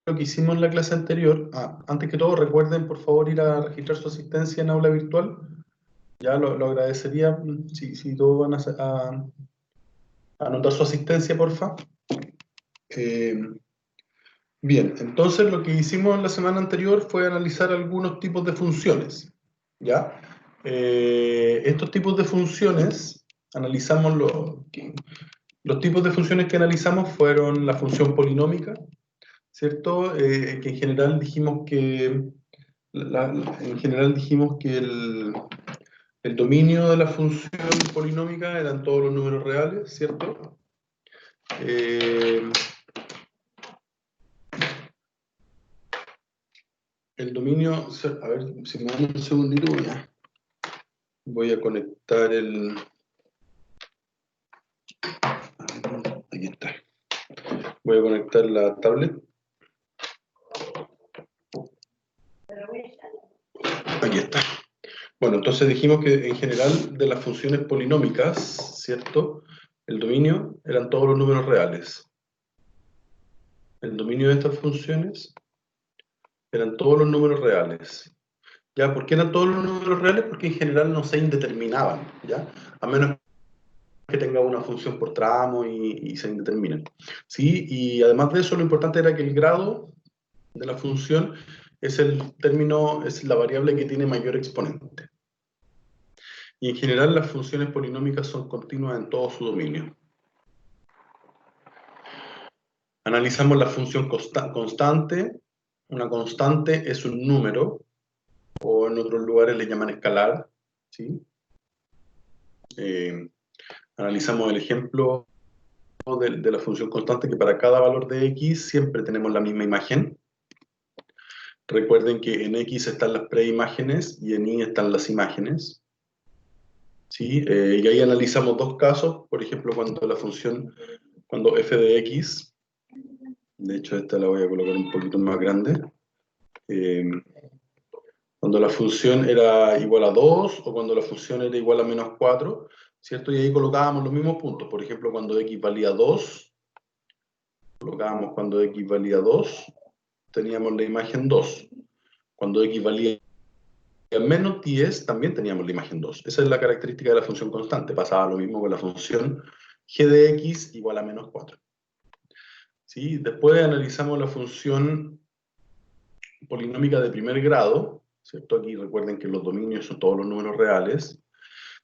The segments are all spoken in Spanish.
lo que hicimos en la clase anterior. Antes que todo, recuerden por favor ir a registrar su asistencia en aula virtual. Ya lo agradecería si todos van a anotar su asistencia, porfa. Bien, entonces lo que hicimos en la semana anterior fue analizar algunos tipos de funciones. ¿Ya? Estos tipos de funciones, analizamos los tipos de funciones que analizamos fueron la función polinómica, ¿cierto? Que en general dijimos que el dominio de la función polinómica eran todos los números reales, ¿cierto? El dominio, a ver, si me dan un segundito, voy a conectar el... Aquí está. Voy a conectar la tablet. Aquí está. Bueno, entonces dijimos que en general de las funciones polinómicas, ¿cierto? El dominio eran todos los números reales. El dominio de estas funciones eran todos los números reales. ¿Ya? ¿Por qué eran todos los números reales? Porque en general no se indeterminaban, ¿ya? A menos que tenga una función por tramo y se indeterminen. ¿Sí? Y además de eso, lo importante era que el grado de la función es es la variable que tiene mayor exponente. Y en general las funciones polinómicas son continuas en todo su dominio. Analizamos la función constante. Una constante es un número, o en otros lugares le llaman escalar, ¿sí? Analizamos el ejemplo de la función constante, que para cada valor de x siempre tenemos la misma imagen. Recuerden que en x están las preimágenes y en y están las imágenes. ¿Sí? Y ahí analizamos dos casos, por ejemplo, cuando f de x, de hecho esta la voy a colocar un poquito más grande, cuando la función era igual a 2 o cuando la función era igual a menos 4, ¿cierto? Y ahí colocábamos los mismos puntos. Por ejemplo, cuando x valía 2, colocábamos cuando x valía 2, teníamos la imagen 2. Cuando x valía menos 10, también teníamos la imagen 2. Esa es la característica de la función constante. Pasaba lo mismo con la función g de x igual a menos 4. ¿Sí? Después analizamos la función polinómica de primer grado, ¿cierto? Aquí recuerden que los dominios son todos los números reales,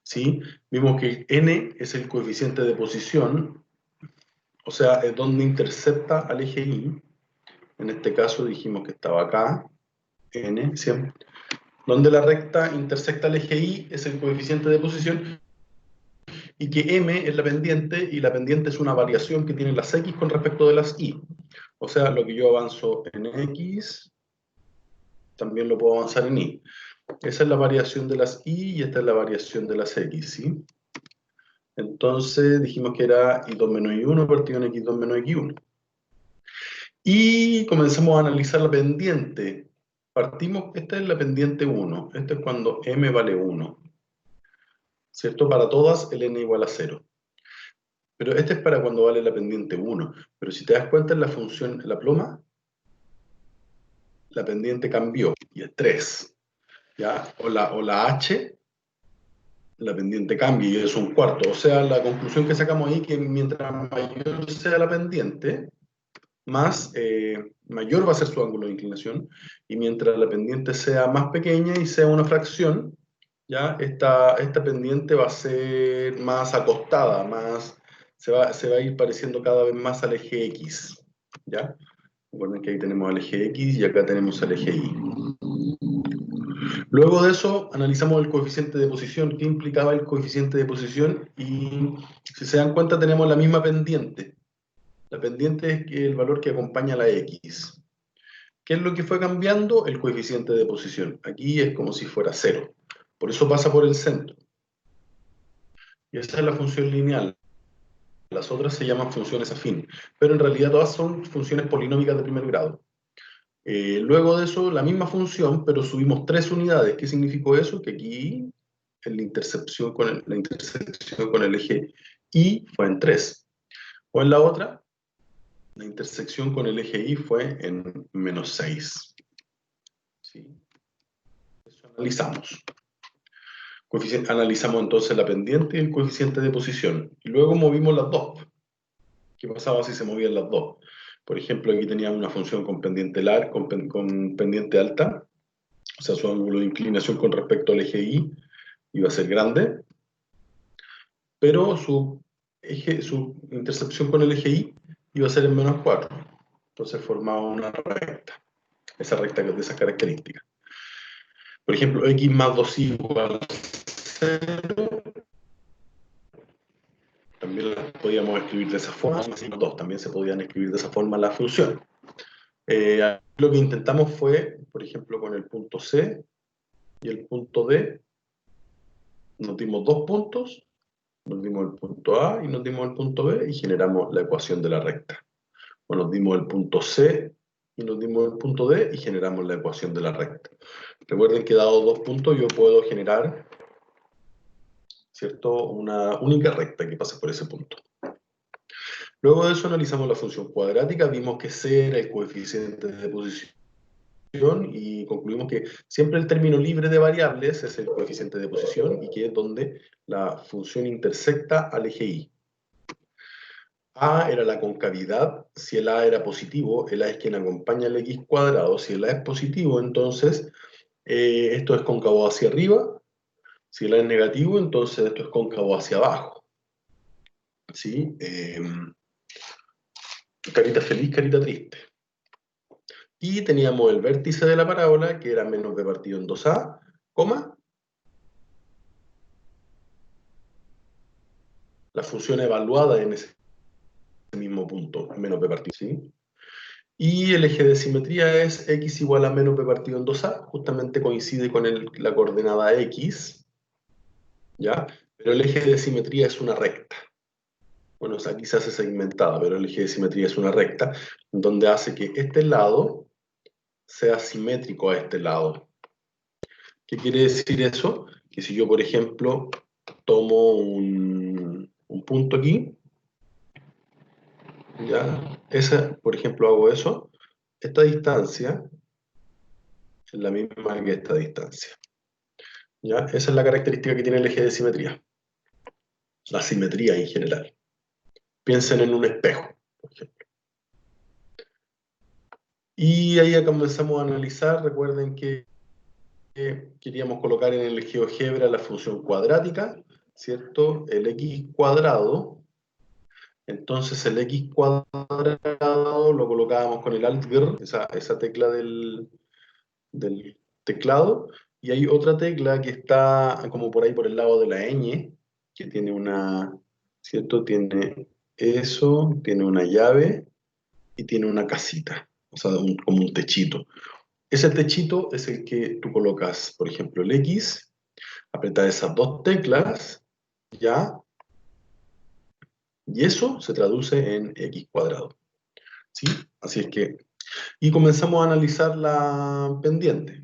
¿sí? Vimos que n es el coeficiente de posición, o sea, es donde intercepta al eje y. En este caso dijimos que estaba acá, n, siempre. Donde la recta intersecta al eje y es el coeficiente de posición, y que m es la pendiente, y la pendiente es una variación que tienen las x con respecto de las y. O sea, lo que yo avanzo en x, también lo puedo avanzar en y. Esa es la variación de las y esta es la variación de las x, ¿sí? Entonces dijimos que era y2 menos y1 partido en x2 menos x1. Y comenzamos a analizar la pendiente. Esta es la pendiente 1. Esto es cuando m vale 1. ¿Cierto? Para todas el n igual a 0. Pero este es para cuando vale la pendiente 1. Pero si te das cuenta en la función, en la ploma, la pendiente cambió y es 3. ¿Ya? O la h, la pendiente cambia y es un cuarto. O sea, la conclusión que sacamos ahí es que mientras mayor sea la pendiente, mayor va a ser su ángulo de inclinación, y mientras la pendiente sea más pequeña y sea una fracción, ¿ya? Esta pendiente va a ser más acostada, se va a ir pareciendo cada vez más al eje X, ¿ya? Recuerden que ahí tenemos al eje X y acá tenemos al eje Y. Luego de eso, analizamos el coeficiente de posición. ¿Qué implicaba el coeficiente de posición? Y si se dan cuenta, tenemos la misma pendiente. La pendiente es el valor que acompaña a la X. ¿Qué es lo que fue cambiando? El coeficiente de posición. Aquí es como si fuera 0. Por eso pasa por el centro. Y esa es la función lineal. Las otras se llaman funciones afín. Pero en realidad todas son funciones polinómicas de primer grado. Luego de eso, la misma función, pero subimos 3 unidades. ¿Qué significó eso? Que aquí la intersección con el eje Y fue en 3. O en la otra, la intersección con el eje Y fue en menos 6. ¿Sí? Eso analizamos. Analizamos entonces la pendiente y el coeficiente de posición. Y luego movimos las dos. ¿Qué pasaba si se movían las dos? Por ejemplo, aquí teníamos una función con pendiente con pendiente alta, o sea, su ángulo de inclinación con respecto al eje Y iba a ser grande, pero su intercepción con el eje Y iba a ser en menos 4. Entonces formaba una recta, esa recta de esas características. Por ejemplo, x más 2 igual a 0, también las podíamos escribir de esa forma, más 2 también se podían escribir de esa forma la función. Lo que intentamos fue, por ejemplo, con el punto C y el punto D, nos dimos dos puntos, nos dimos el punto A y nos dimos el punto B y generamos la ecuación de la recta. O nos dimos el punto C y nos dimos el punto D y generamos la ecuación de la recta. Recuerden que dado dos puntos yo puedo generar, ¿cierto?, una única recta que pase por ese punto. Luego de eso analizamos la función cuadrática, vimos que C era el coeficiente de posición y concluimos que siempre el término libre de variables es el coeficiente de posición y que es donde la función intersecta al eje Y. A era la concavidad, si el A era positivo, el A es quien acompaña al X cuadrado, si el A es positivo, entonces esto es cóncavo hacia arriba, si el A es negativo, entonces esto es cóncavo hacia abajo. ¿Sí? Carita feliz, carita triste. Y teníamos el vértice de la parábola, que era menos b partido en 2a, coma, la función evaluada en ese mismo punto, menos b partido, ¿sí? Y el eje de simetría es x igual a menos b partido en 2a, justamente coincide con la coordenada x, ¿ya? Pero el eje de simetría es una recta. Bueno, o sea, aquí se hace segmentada, pero el eje de simetría es una recta, donde hace que este lado sea simétrico a este lado. ¿Qué quiere decir eso? Que si yo, por ejemplo, tomo un punto aquí, ¿ya? Por ejemplo, hago eso, esta distancia es la misma que esta distancia. ¿Ya? Esa es la característica que tiene el eje de simetría. La simetría en general. Piensen en un espejo, por ejemplo. Y ahí comenzamos a analizar, recuerden que queríamos colocar en el GeoGebra la función cuadrática, ¿cierto? El x cuadrado. Entonces el x cuadrado lo colocábamos con el Alt-Gr, esa tecla del teclado, y hay otra tecla que está como por ahí por el lado de la ñ, que tiene una, ¿cierto? Tiene eso, tiene una llave y tiene una casita, o sea, como un techito. Ese techito es el que tú colocas, por ejemplo, el X, apretas esas dos teclas, ¿ya? Y eso se traduce en X cuadrado, ¿sí? Así es que, y comenzamos a analizar la pendiente.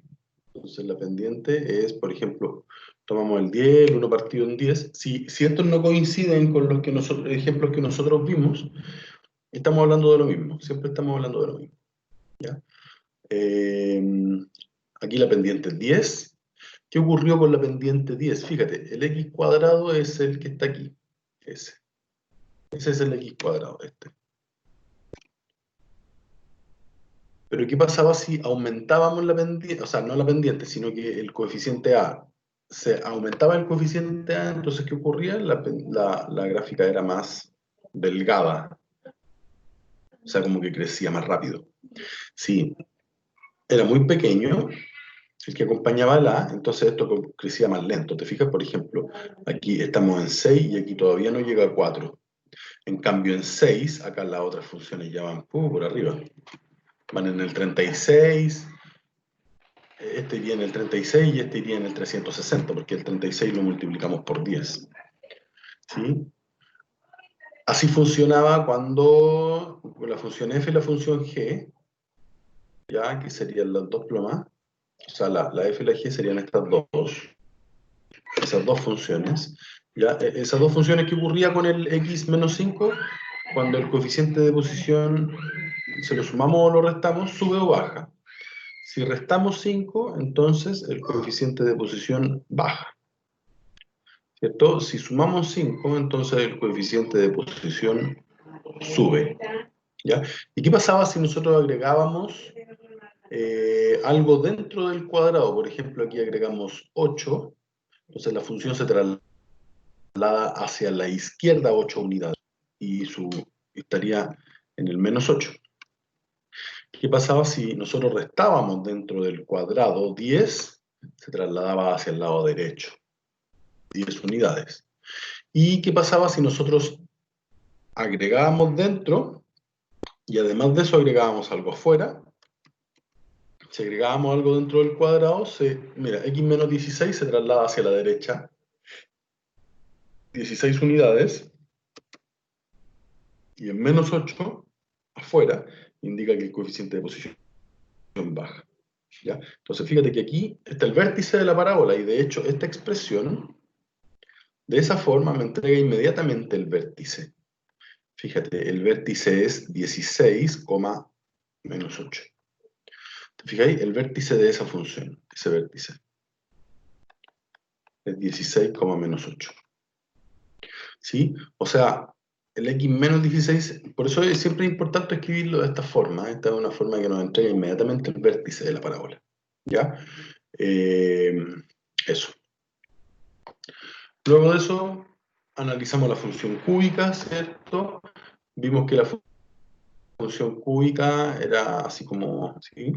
Entonces la pendiente es, por ejemplo, tomamos el 10, el 1 partido en 10. Si estos no coinciden con los ejemplos que nosotros vimos, estamos hablando de lo mismo. Siempre estamos hablando de lo mismo. ¿Ya? Aquí la pendiente es 10. ¿Qué ocurrió con la pendiente 10? Fíjate, el x cuadrado es el que está aquí. Ese es el x cuadrado, este. Pero ¿qué pasaba si aumentábamos la pendiente? O sea, no la pendiente, sino que el coeficiente A. Se aumentaba el coeficiente A, entonces ¿qué ocurría? La gráfica era más delgada. O sea, como que crecía más rápido. Si era muy pequeño, el que acompañaba el A, entonces esto crecía más lento. ¿Te fijas? Por ejemplo, aquí estamos en 6 y aquí todavía no llega a 4. En cambio, en 6, acá las otras funciones ya van por arriba. Van en el 36, este iría en el 36 y este iría en el 360, porque el 36 lo multiplicamos por 10. ¿Sí? Así funcionaba cuando la función f y la función g, ya que serían las dos plomas, o sea, la f y la g serían esas dos funciones. ¿Ya? Esas dos funciones que ocurría con el x menos 5, cuando el coeficiente de posición se lo sumamos o lo restamos, sube o baja. Si restamos 5, entonces el coeficiente de posición baja. ¿Cierto? Si sumamos 5, entonces el coeficiente de posición sube. ¿Ya? ¿Y qué pasaba si nosotros agregábamos algo dentro del cuadrado? Por ejemplo, aquí agregamos 8, entonces la función se traslada hacia la izquierda 8 unidades y estaría en el menos 8. ¿Qué pasaba si nosotros restábamos dentro del cuadrado 10? Se trasladaba hacia el lado derecho, 10 unidades. ¿Y qué pasaba si nosotros agregábamos dentro y además de eso agregábamos algo afuera? Si agregábamos algo dentro del cuadrado, mira, x menos 16 se traslada hacia la derecha, 16 unidades, y en menos 8, afuera, indica que el coeficiente de posición baja. ¿Ya? Entonces fíjate que aquí está el vértice de la parábola, y de hecho esta expresión, de esa forma me entrega inmediatamente el vértice. Fíjate, el vértice es 16, menos 8. ¿Te fijáis? El vértice de esa función, ese vértice, es 16, menos 8. ¿Sí? O sea, el x menos 16, por eso es siempre importante escribirlo de esta forma. Esta es una forma que nos entrega inmediatamente el vértice de la parábola. ¿Ya? Eso. Luego de eso, analizamos la función cúbica, ¿cierto? Vimos que la función cúbica era así como, ¿sí?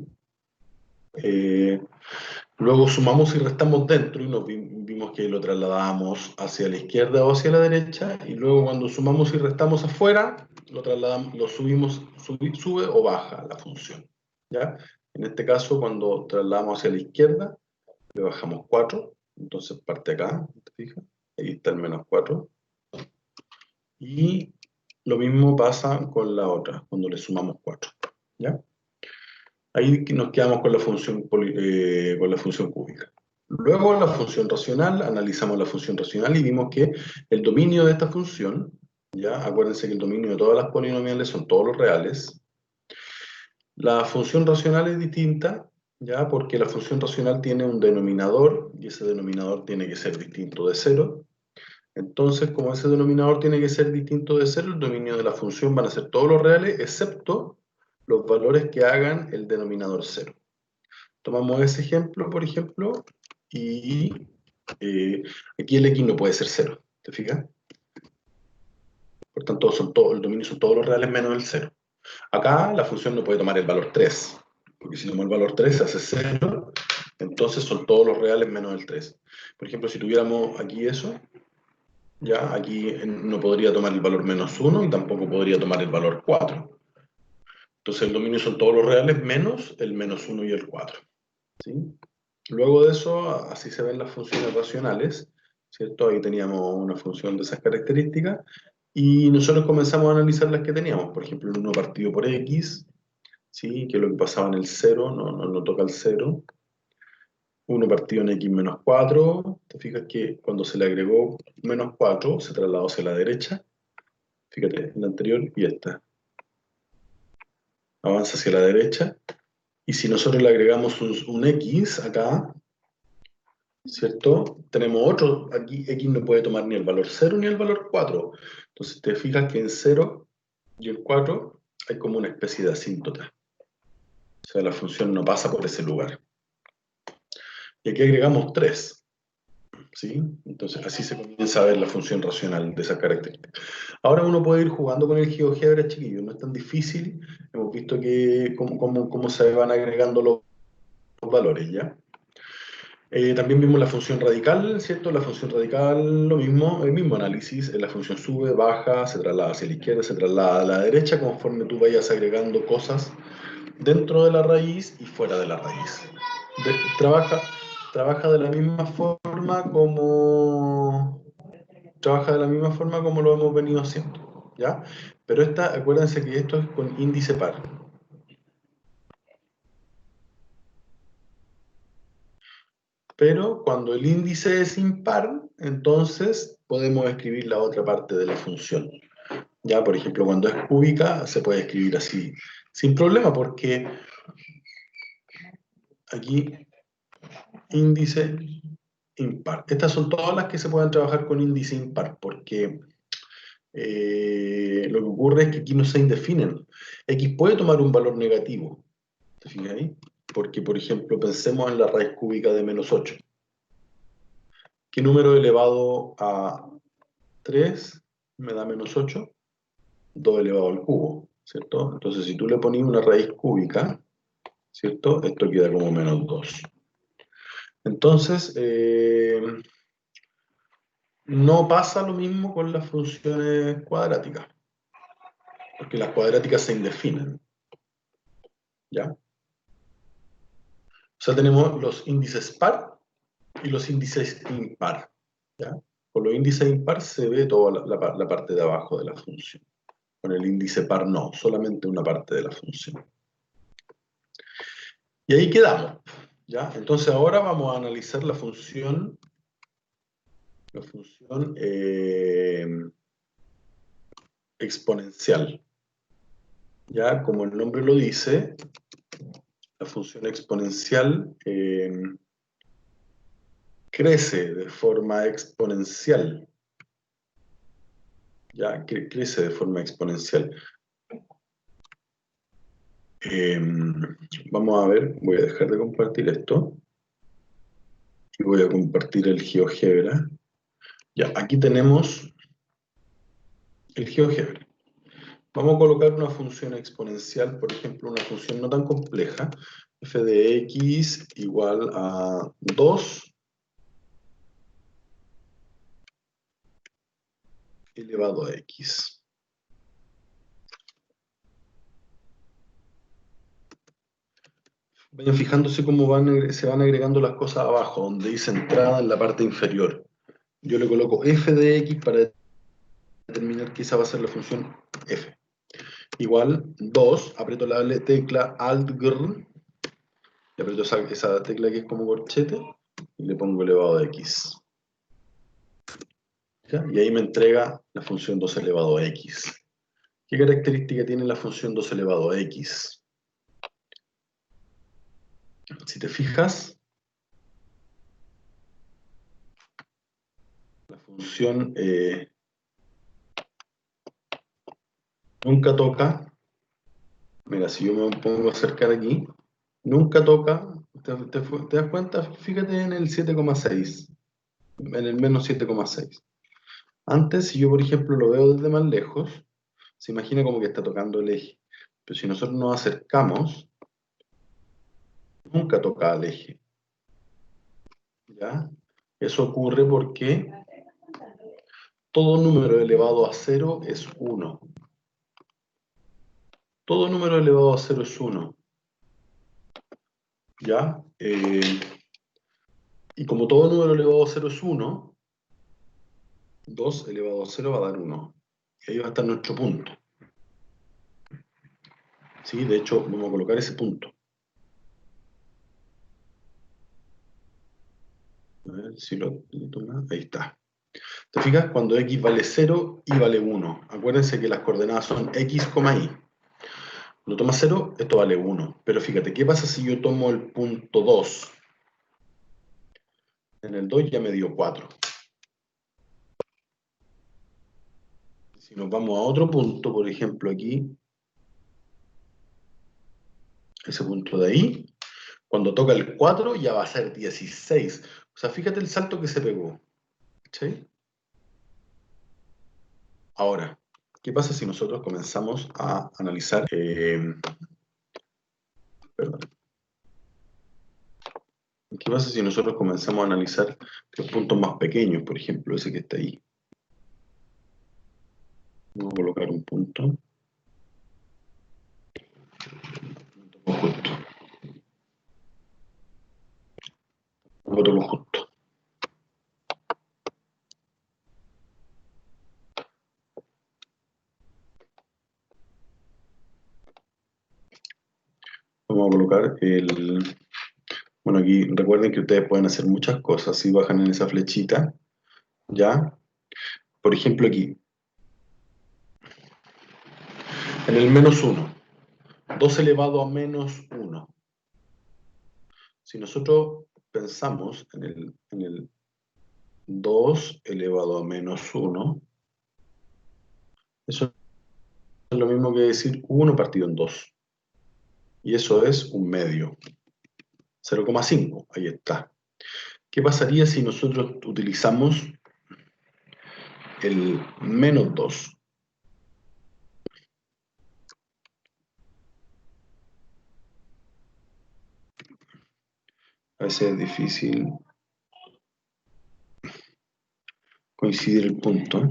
Luego sumamos y restamos dentro y vimos que lo trasladábamos hacia la izquierda o hacia la derecha, y luego cuando sumamos y restamos afuera, lo trasladamos, lo subimos, sube o baja la función. ¿Ya? En este caso, cuando trasladamos hacia la izquierda, le bajamos 4, entonces parte acá, ¿te fijas? Ahí está el menos 4. Y lo mismo pasa con la otra, cuando le sumamos 4. ¿Ya? Ahí nos quedamos con la función cúbica. Luego la función racional, analizamos la función racional y vimos que el dominio de esta función, ¿ya? Acuérdense que el dominio de todas las polinomiales son todos los reales. La función racional es distinta, ¿ya? Porque la función racional tiene un denominador y ese denominador tiene que ser distinto de 0. Entonces, como ese denominador tiene que ser distinto de 0, el dominio de la función van a ser todos los reales, excepto los valores que hagan el denominador 0. Tomamos ese ejemplo, por ejemplo, y aquí el x no puede ser 0, ¿te fijas? Por tanto, el dominio son todos los reales menos el 0. Acá la función no puede tomar el valor 3, porque si toma el valor 3 hace 0, entonces son todos los reales menos el 3. Por ejemplo, si tuviéramos aquí eso, ya aquí no podría tomar el valor menos 1 y tampoco podría tomar el valor 4. Entonces el dominio son todos los reales menos el menos 1 y el 4. ¿Sí? Luego de eso, así se ven las funciones racionales, ¿cierto? Ahí teníamos una función de esas características, y nosotros comenzamos a analizar las que teníamos. Por ejemplo, el 1 partido por x, ¿sí? Que es lo que pasaba en el 0, no toca el 0. 1 partido en x menos 4, te fijas que cuando se le agregó menos 4, se trasladó hacia la derecha. Fíjate, la anterior y esta. Avanza hacia la derecha. Y si nosotros le agregamos un x acá, ¿cierto? Tenemos otro, aquí x no puede tomar ni el valor 0 ni el valor 4. Entonces te fijas que en 0 y el 4 hay como una especie de asíntota. O sea, la función no pasa por ese lugar. Y aquí agregamos 3. ¿Sí? Entonces así se comienza a ver la función racional de esas características. Ahora uno puede ir jugando con el GeoGebra, chiquillos, no es tan difícil. Hemos visto que cómo se van agregando los valores, ¿ya? También vimos la función radical, ¿cierto? La función radical, lo mismo, el mismo análisis. La función sube, baja, se traslada hacia la izquierda, se traslada a la derecha, conforme tú vayas agregando cosas dentro de la raíz y fuera de la raíz. Trabaja de la misma forma como lo hemos venido haciendo, ¿ya? Pero acuérdense que esto es con índice par. Pero cuando el índice es impar, entonces podemos escribir la otra parte de la función. Ya, por ejemplo, cuando es cúbica, se puede escribir así. Sin problema, porque aquí índice impar. Estas son todas las que se pueden trabajar con índice impar, porque lo que ocurre es que aquí no se indefinen. X puede tomar un valor negativo, ¿te fijas ahí? Porque, por ejemplo, pensemos en la raíz cúbica de menos 8. ¿Qué número elevado a 3 me da menos 8? 2 elevado al cubo, ¿cierto? Entonces, si tú le pones una raíz cúbica, ¿cierto? Esto queda como menos 2. Entonces, no pasa lo mismo con las funciones cuadráticas, porque las cuadráticas se indefinen, ¿ya? O sea, tenemos los índices par y los índices impar, ¿ya? Con los índices impar se ve toda la parte de abajo de la función. Con el índice par no, solamente una parte de la función. Y ahí quedamos, ¿ya? Entonces ahora vamos a analizar la función exponencial. Ya, como el nombre lo dice, la función exponencial crece de forma exponencial. Ya, crece de forma exponencial. Vamos a ver, voy a dejar de compartir esto. Y voy a compartir el GeoGebra. Ya, aquí tenemos el GeoGebra. Vamos a colocar una función exponencial, por ejemplo, una función no tan compleja, f de x igual a 2 elevado a x. Vayan fijándose cómo se van agregando las cosas abajo, donde dice entrada en la parte inferior. Yo le coloco f de x para determinar que esa va a ser la función f. Igual 2, aprieto la tecla Alt-Gr, le aprieto esa tecla que es como corchete, y le pongo elevado a x. ¿Ya? Y ahí me entrega la función 2 elevado a x. ¿Qué característica tiene la función 2 elevado a x? Si te fijas, la función nunca toca. Mira, si yo me pongo a acercar aquí, nunca toca. ¿Te das cuenta? Fíjate en el 7,6, en el menos 7,6. Antes, si yo, por ejemplo, lo veo desde más lejos, se imagina como que está tocando el eje. Pero si nosotros nos acercamos, nunca toca el eje. ¿Ya? Eso ocurre porque todo número elevado a 0 es 1. Todo número elevado a 0 es 1. ¿Ya? Y como todo número elevado a 0 es 1, 2 elevado a 0 va a dar 1. Y ahí va a estar nuestro punto. ¿Sí? De hecho, vamos a colocar ese punto. A ver si lo toma. Ahí está. ¿Te fijas? Cuando x vale 0, y vale 1. Acuérdense que las coordenadas son x, y. Cuando toma 0, esto vale 1. Pero fíjate, ¿qué pasa si yo tomo el punto 2? En el 2 ya me dio 4. Si nos vamos a otro punto, por ejemplo aquí, ese punto de ahí, cuando toca el 4 ya va a ser 16. O sea, fíjate el salto que se pegó. ¿Sí? Ahora, ¿qué pasa si nosotros comenzamos a analizar? Perdón. ¿Qué pasa si nosotros comenzamos a analizar los puntos más pequeños, por ejemplo, ese que está ahí? Vamos a colocar un punto. Justo. Otro justo. Vamos a colocar el... Bueno, aquí recuerden que ustedes pueden hacer muchas cosas si bajan en esa flechita, ¿ya? Por ejemplo aquí, en el -1. 2 elevado a menos 1. Si nosotros pensamos en el 2 elevado a menos 1, eso es lo mismo que decir 1 partido en 2. Y eso es un medio. 0,5, ahí está. ¿Qué pasaría si nosotros utilizamos el menos 2? A veces es difícil coincidir el punto.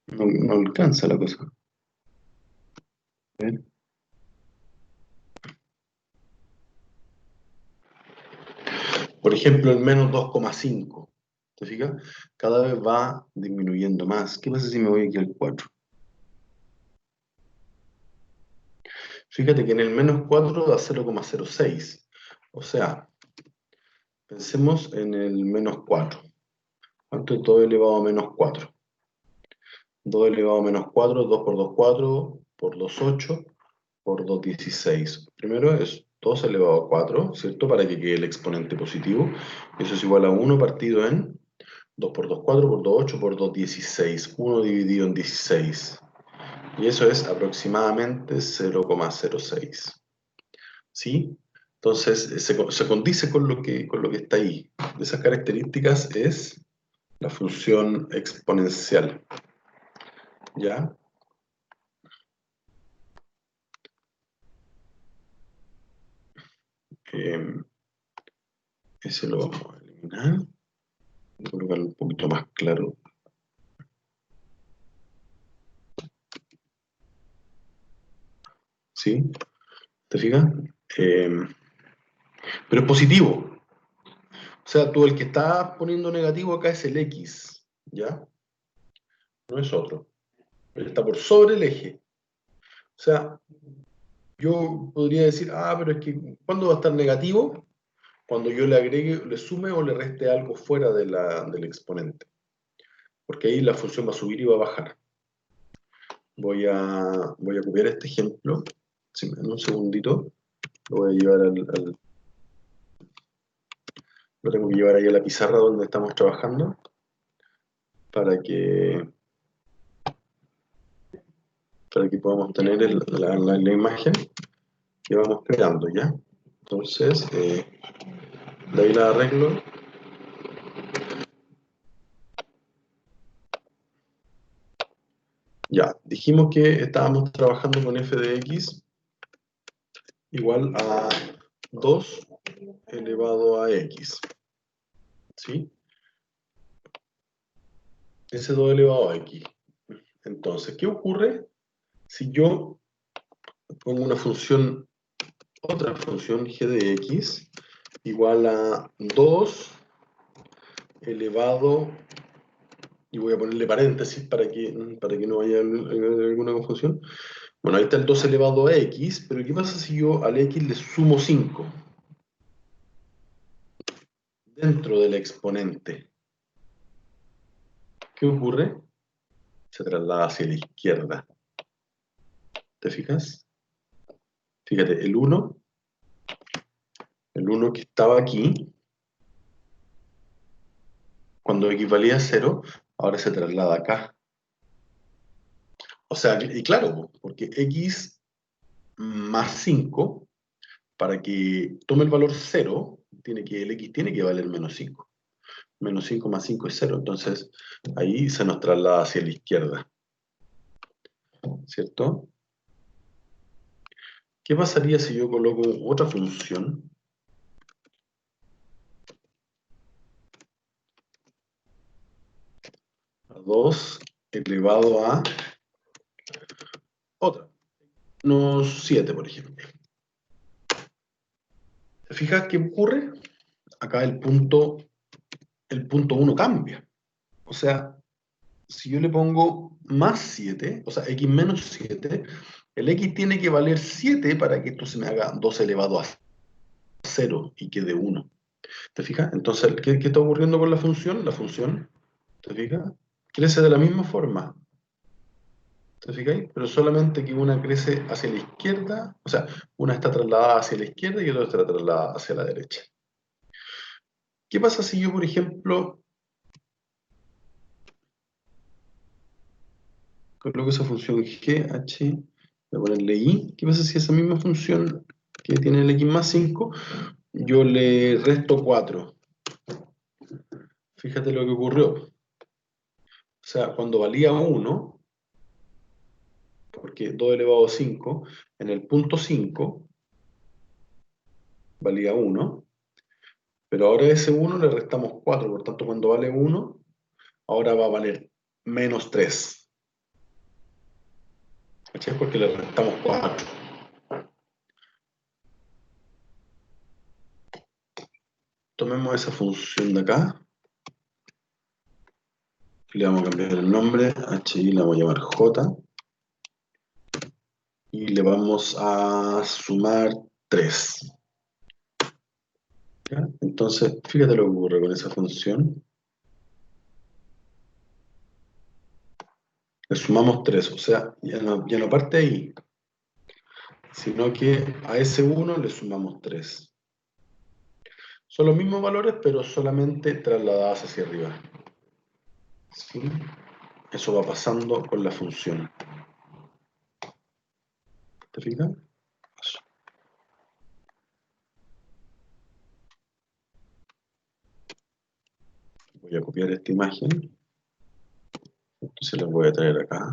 No alcanza la cosa. ¿Ven? Por ejemplo, el menos 2,5. ¿Te fijas? Cada vez va disminuyendo más. ¿Qué pasa si me voy aquí al 4? Fíjate que en el menos 4 da 0,06. O sea, pensemos en el menos 4. ¿Cuánto es 2 elevado a menos 4? 2 elevado a menos 4, 2 por 2, 4, por 2, 8, por 2, 16. Primero es 2 elevado a 4, ¿cierto? Para que quede el exponente positivo. Eso es igual a 1 partido en 2 por 2, 4, por 2, 8, por 2, 16. 1 dividido en 16. Y eso es aproximadamente 0,06. ¿Sí? Entonces, se condice con lo que está ahí. De esas características es la función exponencial. ¿Ya? Ese lo vamos a eliminar. Voy a colocarlo un poquito más claro. ¿Sí? ¿Te fijas? Pero es positivo. O sea, tú el que está poniendo negativo acá es el X. ¿Ya? No es otro. Él está por sobre el eje. O sea, yo podría decir, pero es que, ¿cuándo va a estar negativo? Cuando yo le agregue, le sume o le reste algo fuera del exponente. Porque ahí la función va a subir y va a bajar. Voy a copiar este ejemplo. Sí, en un segundito. Lo voy a llevar lo tengo que llevar ahí a la pizarra donde estamos trabajando. Para que podamos tener la imagen que vamos creando, ¿ya? Entonces, de ahí la arreglo. Ya, dijimos que estábamos trabajando con f de x igual a 2 elevado a x. ¿Sí? Ese 2 elevado a x. Entonces, ¿qué ocurre si yo pongo una función, otra función g de x igual a 2 elevado, y voy a ponerle paréntesis para que no haya alguna confusión. Bueno, ahí está el 2 elevado a x, pero ¿qué pasa si yo al x le sumo 5 dentro del exponente? ¿Qué ocurre? Se traslada hacia la izquierda. ¿Te fijas? Fíjate, el 1 que estaba aquí, cuando x valía 0, ahora se traslada acá. O sea, y claro, porque x más 5, para que tome el valor 0, el x tiene que valer menos 5. Menos 5 más 5 es 0, entonces ahí se nos traslada hacia la izquierda. ¿Cierto? ¿Qué pasaría si yo coloco otra función? A 2 elevado a otra. Unos 7, por ejemplo. ¿Te fijas qué ocurre? Acá el punto 1 cambia. O sea, si yo le pongo más 7, o sea, x menos 7, el x tiene que valer 7 para que esto se me haga 2 elevado a 0 y quede 1. ¿Te fijas? Entonces, ¿qué está ocurriendo con la función? La función ¿Te fijas? Crece de la misma forma. ¿Te fijáis? Pero solamente que una crece hacia la izquierda, o sea, una está trasladada hacia la izquierda y otra está trasladada hacia la derecha. ¿Qué pasa si yo, por ejemplo, coloco esa función g, h, voy a ponerle i? ¿Qué pasa si esa misma función que tiene el x más 5, yo le resto 4? Fíjate lo que ocurrió. O sea, cuando valía 1, porque 2 elevado a 5, en el punto 5 valía 1, pero ahora a ese 1 le restamos 4, por tanto cuando vale 1, ahora va a valer menos 3. ¿Cachai? Porque le restamos 4. Tomemos esa función de acá, le vamos a cambiar el nombre, hi la vamos a llamar j, y le vamos a sumar 3. ¿Ya? Entonces, fíjate lo que ocurre con esa función. Le sumamos 3, o sea, ya no parte ahí, sino que a ese 1 le sumamos 3. Son los mismos valores, pero solamente trasladados hacia arriba. ¿Sí? Eso va pasando con la función. ¿Te fijas? Eso. Voy a copiar esta imagen. Entonces la voy a traer acá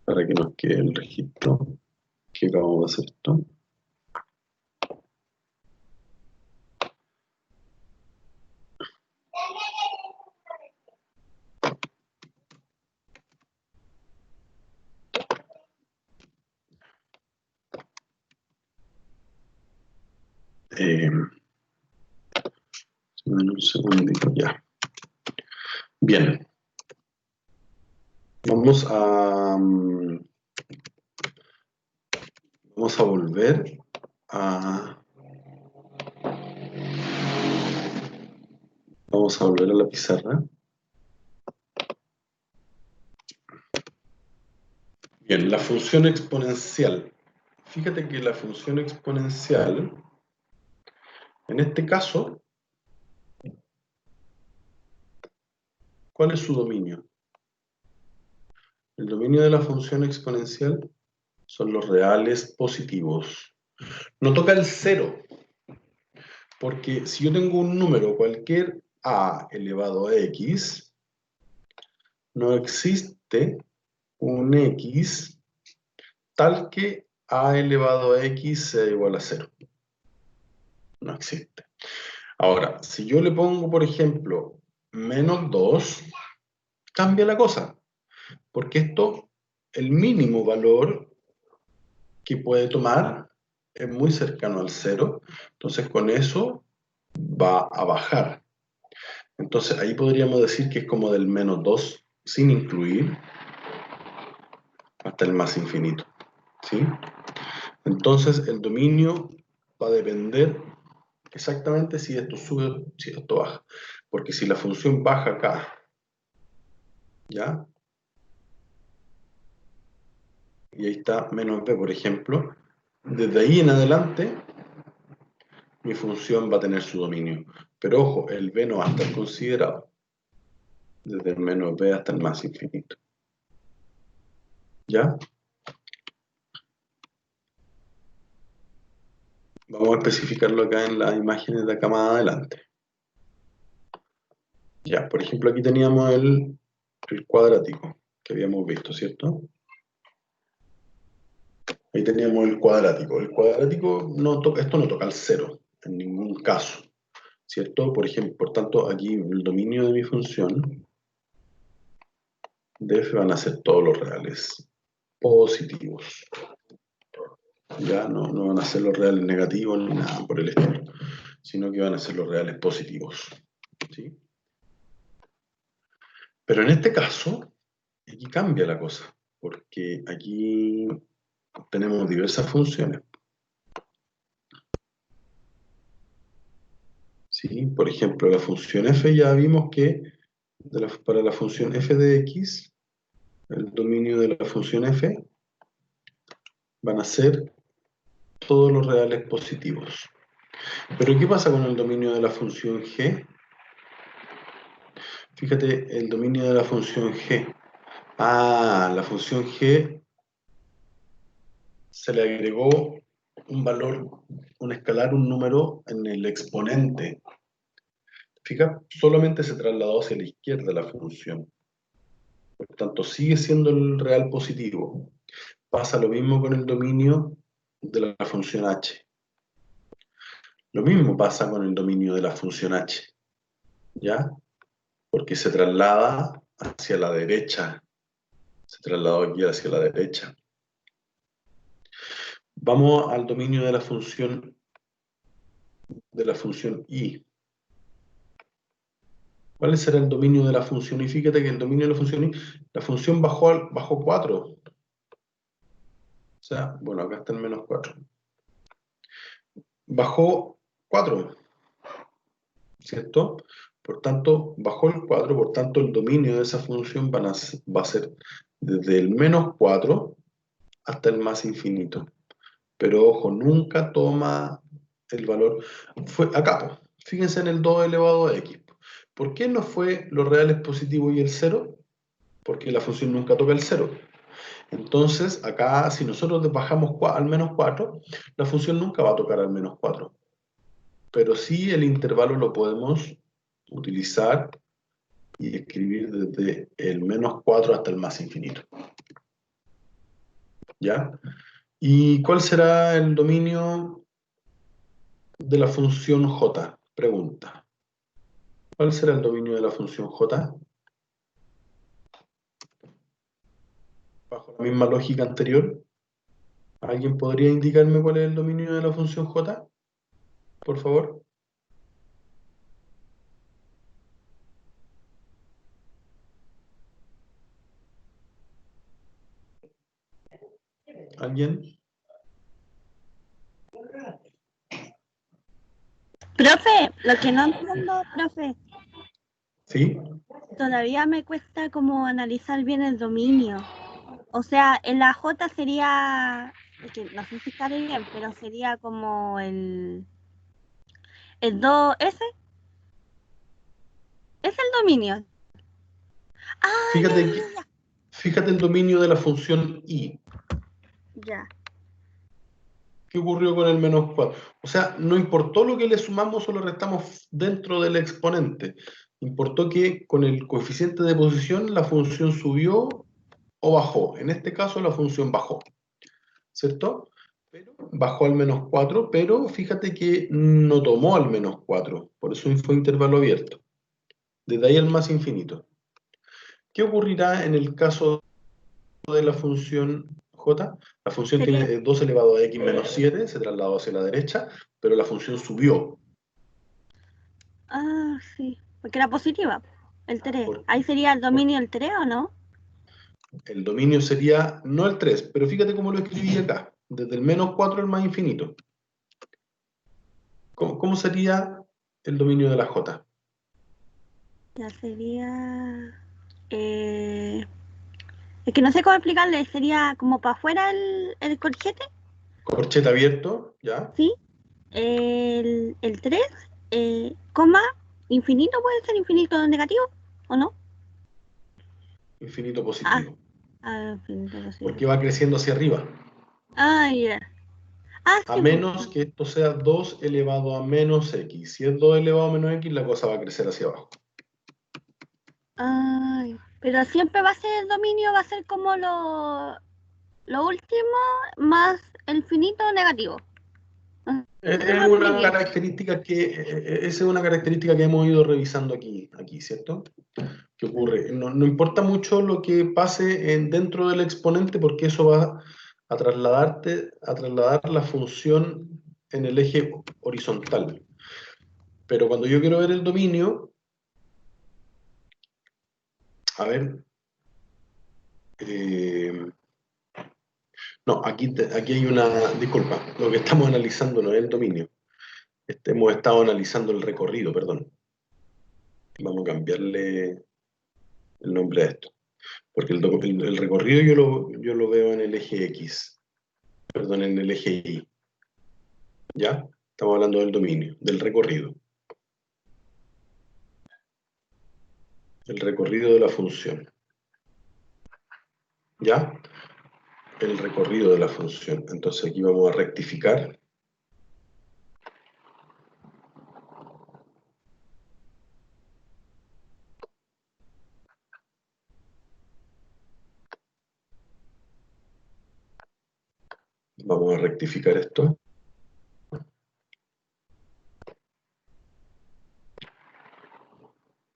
para que nos quede el registro que acabamos de hacer esto. Un segundito ya. Bien. Vamos a volver a la pizarra. Bien, la función exponencial. Fíjate que la función exponencial, en este caso, ¿cuál es su dominio? El dominio de la función exponencial son los reales positivos. No toca el cero, porque si yo tengo un número, cualquier a elevado a x, no existe un x tal que a elevado a x sea igual a 0. No existe. Ahora, si yo le pongo, por ejemplo, menos 2, cambia la cosa, porque esto, el mínimo valor que puede tomar es muy cercano al 0, entonces con eso va a bajar. Entonces ahí podríamos decir que es como del menos 2 sin incluir hasta el más infinito. ¿Sí? Entonces el dominio va a depender exactamente si esto sube o si esto baja. Porque si la función baja acá, ¿ya? Y ahí está menos b, por ejemplo, desde ahí en adelante mi función va a tener su dominio. Pero ojo, el b no va a estar considerado. Desde el menos b hasta el más infinito. ¿Ya? Vamos a especificarlo acá en las imágenes de acá más adelante. Ya, por ejemplo, aquí teníamos el cuadrático que habíamos visto, ¿cierto? Ahí teníamos el cuadrático. El cuadrático no toca, esto no toca el cero en ningún caso, ¿cierto? Por ejemplo, por tanto, aquí el dominio de mi función de f van a ser todos los reales positivos. Ya no van a ser los reales negativos ni nada por el estilo, sino que van a ser los reales positivos. ¿Sí? Pero en este caso, aquí cambia la cosa, porque aquí tenemos diversas funciones. ¿Sí? Por ejemplo, la función f ya vimos que para la función f de x, el dominio de la función f, van a ser todos los reales positivos. Pero ¿qué pasa con el dominio de la función g? Fíjate, el dominio de la función g. Ah, la función g se le agregó un valor, un escalar, un número en el exponente. Fíjate, solamente se trasladó hacia la izquierda la función. Por tanto, sigue siendo el real positivo. Pasa lo mismo con el dominio de la función h. Lo mismo pasa con el dominio de la función h. ¿Ya? Porque se traslada hacia la derecha. Se trasladó aquí hacia la derecha. Vamos al dominio de la función y. ¿Cuál será el dominio de la función y? Fíjate que el dominio de la función y, la función bajó 4. O sea, bueno, acá está el menos 4. Bajó 4, ¿cierto? Por tanto, bajó el 4, por tanto, el dominio de esa función va a ser desde el menos 4 hasta el más infinito. Pero ojo, nunca toma el valor. Fue acá, fíjense en el 2 elevado a x. ¿Por qué no fue los reales positivos y el 0? Porque la función nunca toca el 0. Entonces, acá, si nosotros bajamos al menos 4, la función nunca va a tocar al menos 4. Pero sí el intervalo lo podemos utilizar y escribir desde el menos 4 hasta el más infinito. ¿Ya? ¿Y cuál será el dominio de la función j? Pregunta. ¿Cuál será el dominio de la función j? Bajo la misma lógica anterior, ¿alguien podría indicarme cuál es el dominio de la función j? Por favor. ¿Alguien? Profe, lo que no entiendo, profe, ¿Sí? todavía me cuesta como analizar bien el dominio. O sea, en la J sería, es que no sé si estaré bien, pero sería como el 2S, es el dominio. Ah, ya, Fíjate, ya, ya, fíjate el dominio de la función y. ya. ¿Qué ocurrió con el menos 4? O sea, no importó lo que le sumamos o le restamos dentro del exponente. Importó que con el coeficiente de posición la función subió o bajó. En este caso la función bajó, ¿cierto? Pero bajó al menos 4, pero fíjate que no tomó al menos 4. Por eso fue intervalo abierto. Desde ahí al más infinito. ¿Qué ocurrirá en el caso de la función j? La función Sería, tiene 2 elevado a x menos 7, se trasladó hacia la derecha, pero la función subió. ah, sí, porque era positiva, el 3. Por, Ahí sería el por- dominio el 3, ¿o no? el dominio sería no el 3, pero fíjate cómo lo escribí acá, desde el menos 4 al más infinito. ¿Cómo sería el dominio de la j? Ya sería... Eh, es que no sé cómo explicarle, sería como para afuera el corchete, Corchete abierto, ¿ya? ¿sí? El 3, coma, infinito puede ser infinito negativo, ¿o no? Infinito Ah, positivo. infinito positivo. Porque va creciendo hacia arriba. Ah, ya. Ah, A sí, pues. menos que esto sea 2 elevado a menos x. Si es 2 elevado a menos x, la cosa va a crecer hacia abajo. Ay, pero siempre va a ser el dominio, va a ser como lo último más el finito negativo. No sé si Es me una expliqué. característica esa es una característica que hemos ido revisando aquí, ¿cierto? ¿Qué ocurre? No importa mucho lo que pase dentro del exponente porque eso va a trasladar la función en el eje horizontal. Pero cuando yo quiero ver el dominio, a ver, eh, no, aquí hay una, disculpa, lo que estamos analizando no es el dominio, hemos estado analizando el recorrido, perdón. Vamos a cambiarle. el nombre de esto. Porque el recorrido yo lo veo en el eje X, perdón, en el eje Y. ¿Ya? Estamos hablando del dominio, del recorrido. El recorrido de la función. ¿Ya? El recorrido de la función. Entonces aquí vamos a rectificar. Vamos a rectificar esto.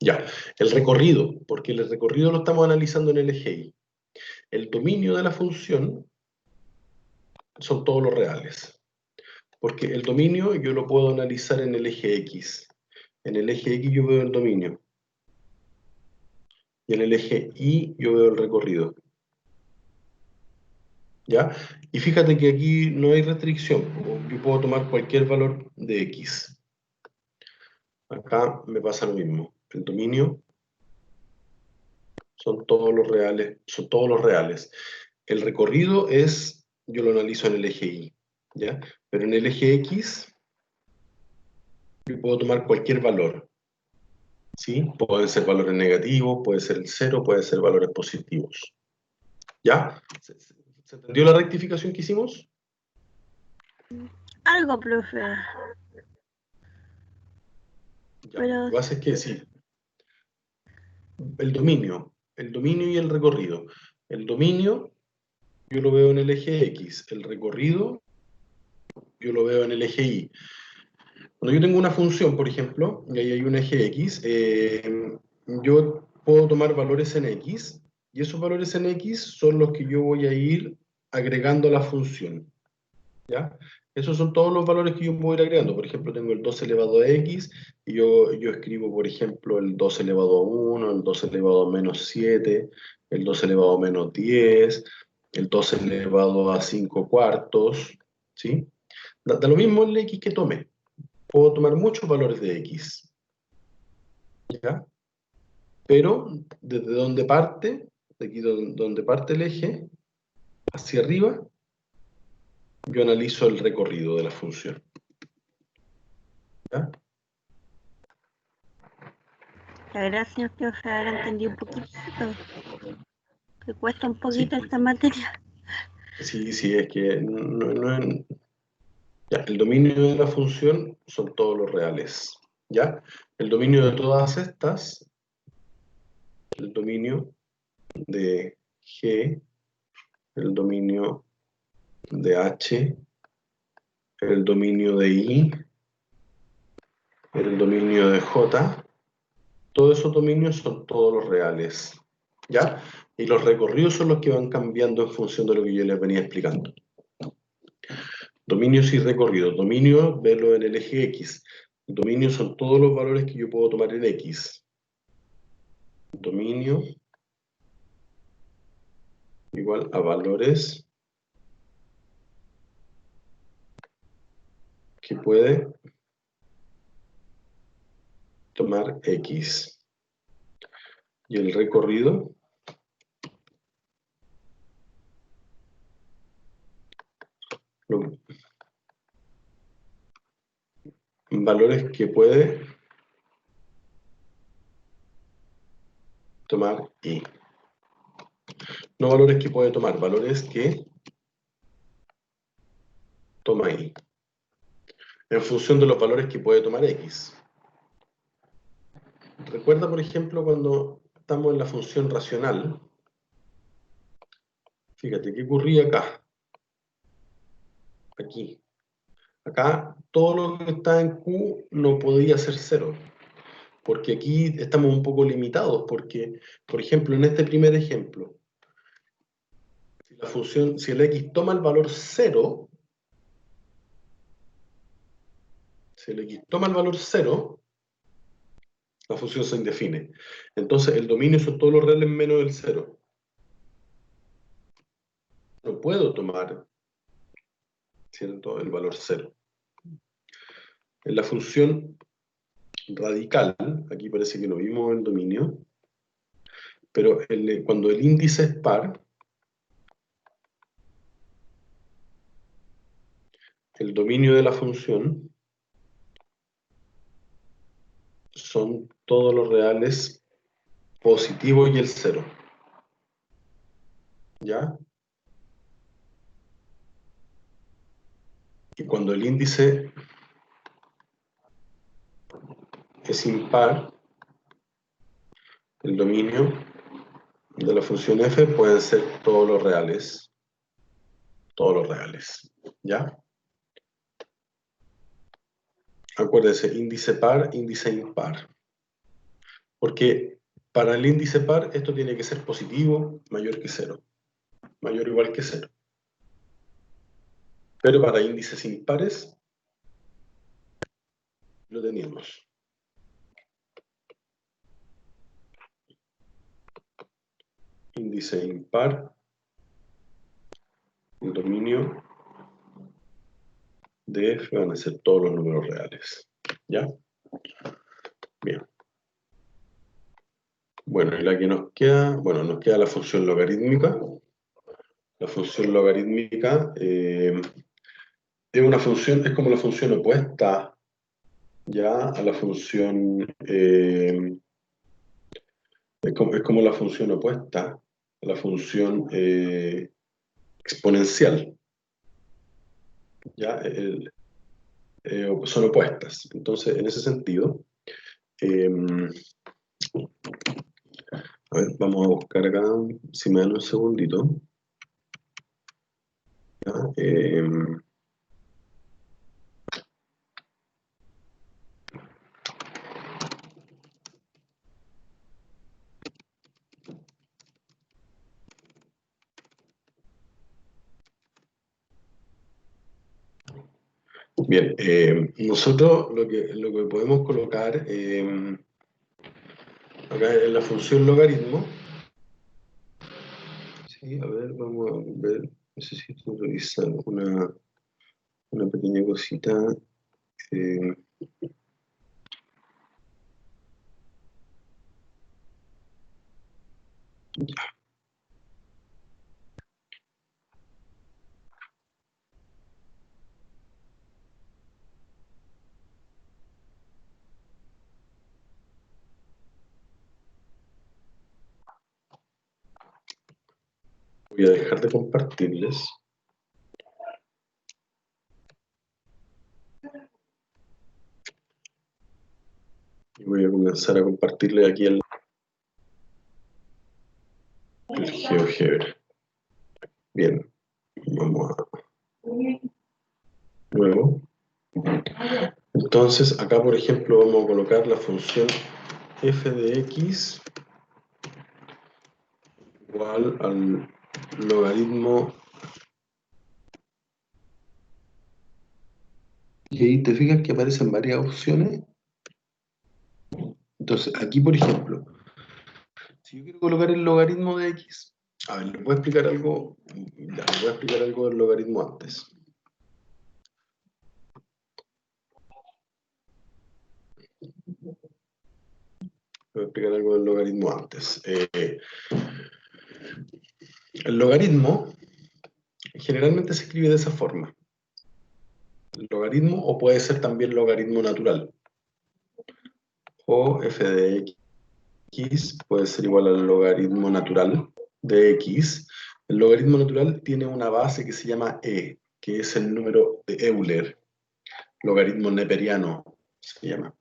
Ya, el recorrido, porque el recorrido lo estamos analizando en el eje Y. El dominio de la función son todos los reales. Porque el dominio yo lo puedo analizar en el eje X. En el eje X yo veo el dominio. Y en el eje Y yo veo el recorrido. ¿Ya? Y fíjate que aquí no hay restricción. Yo puedo tomar cualquier valor de X. Acá me pasa lo mismo. El dominio son todos los reales. Son todos los reales. El recorrido es, yo lo analizo en el eje Y. ¿Ya? Pero en el eje X yo puedo tomar cualquier valor. ¿Sí? Pueden ser valores negativos, puede ser el 0, puede ser valores positivos. ¿Ya? ¿Se entendió la rectificación que hicimos? Algo, profe. Ya, lo Pero que pasa es que sí, el dominio y el recorrido. El dominio yo lo veo en el eje X, el recorrido yo lo veo en el eje Y. Cuando yo tengo una función, por ejemplo, y ahí hay un eje X, yo puedo tomar valores en X, y esos valores en X son los que yo voy a ir agregando a la función. ¿Ya? Esos son todos los valores que yo puedo ir agregando. Por ejemplo, tengo el 2 elevado a x, y yo escribo, por ejemplo, el 2 elevado a 1, el 2 elevado a menos 7, el 2 elevado a menos 10, el 2 elevado a 5 cuartos, ¿sí? Da lo mismo el x que tome. Puedo tomar muchos valores de x, ¿ya? Pero desde donde parte, de aquí donde parte el eje, hacia arriba, yo analizo el recorrido de la función, ¿ya? la verdad, señor profe, ahora entendí un poquitito. Que cuesta un Sí, poquito esta materia. sí, sí, es que ya, el dominio de la función son todos los reales, ¿ya? El dominio de todas estas, el dominio de G, el dominio de H, el dominio de I, el dominio de J, todos esos dominios son todos los reales, ¿ya? Y los recorridos son los que van cambiando en función de lo que yo les venía explicando. Dominios y recorridos. Dominio, verlo en el eje X. Dominios son todos los valores que yo puedo tomar en X. Dominio igual a valores que puede tomar X. Y el recorrido valores que puede tomar Y. No valores que puede tomar, valores que toma Y. En función de los valores que puede tomar X. Recuerda, por ejemplo, cuando estamos en la función racional. Fíjate, ¿qué ocurría acá? Aquí. Acá todo lo que está en Q no podía ser 0. Porque aquí estamos un poco limitados. Porque, por ejemplo, en este primer ejemplo, si la función, si el X toma el valor 0, si el X toma el valor 0, la función se indefine. Entonces, el dominio son todos los reales menos el 0. No puedo tomar, ¿cierto?, el valor 0. En la función radical, aquí parece que no vimos el dominio, pero cuando el índice es par, el dominio de la función son todos los reales positivos y el cero. ¿Ya? Y cuando el índice es impar, el dominio de la función f pueden ser todos los reales. Todos los reales. ¿Ya? Acuérdense, índice par, índice impar. Porque para el índice par esto tiene que ser positivo, mayor que cero. Mayor o igual que cero. Pero para índices impares lo teníamos. Índice impar, el dominio de f van a ser todos los números reales. ¿Ya? Bien. Bueno, y la que nos queda, bueno, nos queda la función logarítmica. La función logarítmica es una función, es como la función opuesta ya a la función, es como la función opuesta a la función exponencial. ¿Ya? Son opuestas. Entonces, en ese sentido, a ver, vamos a buscar acá, si me dan un segundito. ¿Ya? Bien, nosotros lo que podemos colocar acá en la función logaritmo, sí, a ver, vamos a ver, necesito revisar una pequeña cosita. eh, Voy a dejar de compartirles. Y voy a comenzar a compartirle aquí el GeoGebra. Bien, vamos a nuevo. Entonces, acá por ejemplo vamos a colocar la función f de x igual al logaritmo. Y ahí te fijas que aparecen varias opciones. Entonces, aquí por ejemplo, si yo quiero colocar el logaritmo de x, a ver, les voy a explicar algo, ya, les voy a explicar algo del logaritmo antes. Voy a explicar algo del logaritmo antes. El logaritmo generalmente se escribe de esa forma. El logaritmo, o puede ser también logaritmo natural. O f de x puede ser igual al logaritmo natural de x. El logaritmo natural tiene una base que se llama e, que es el número de Euler. Logaritmo neperiano se llama.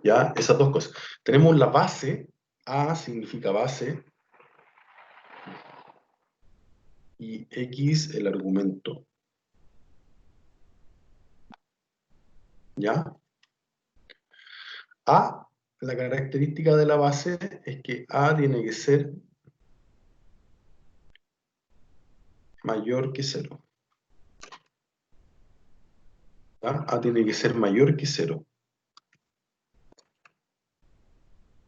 ¿Ya? Esas dos cosas. Tenemos la base, a significa base, y x el argumento. ¿Ya? A, la característica de la base es que a tiene que ser mayor que 0. ¿Ya? A tiene que ser mayor que 0.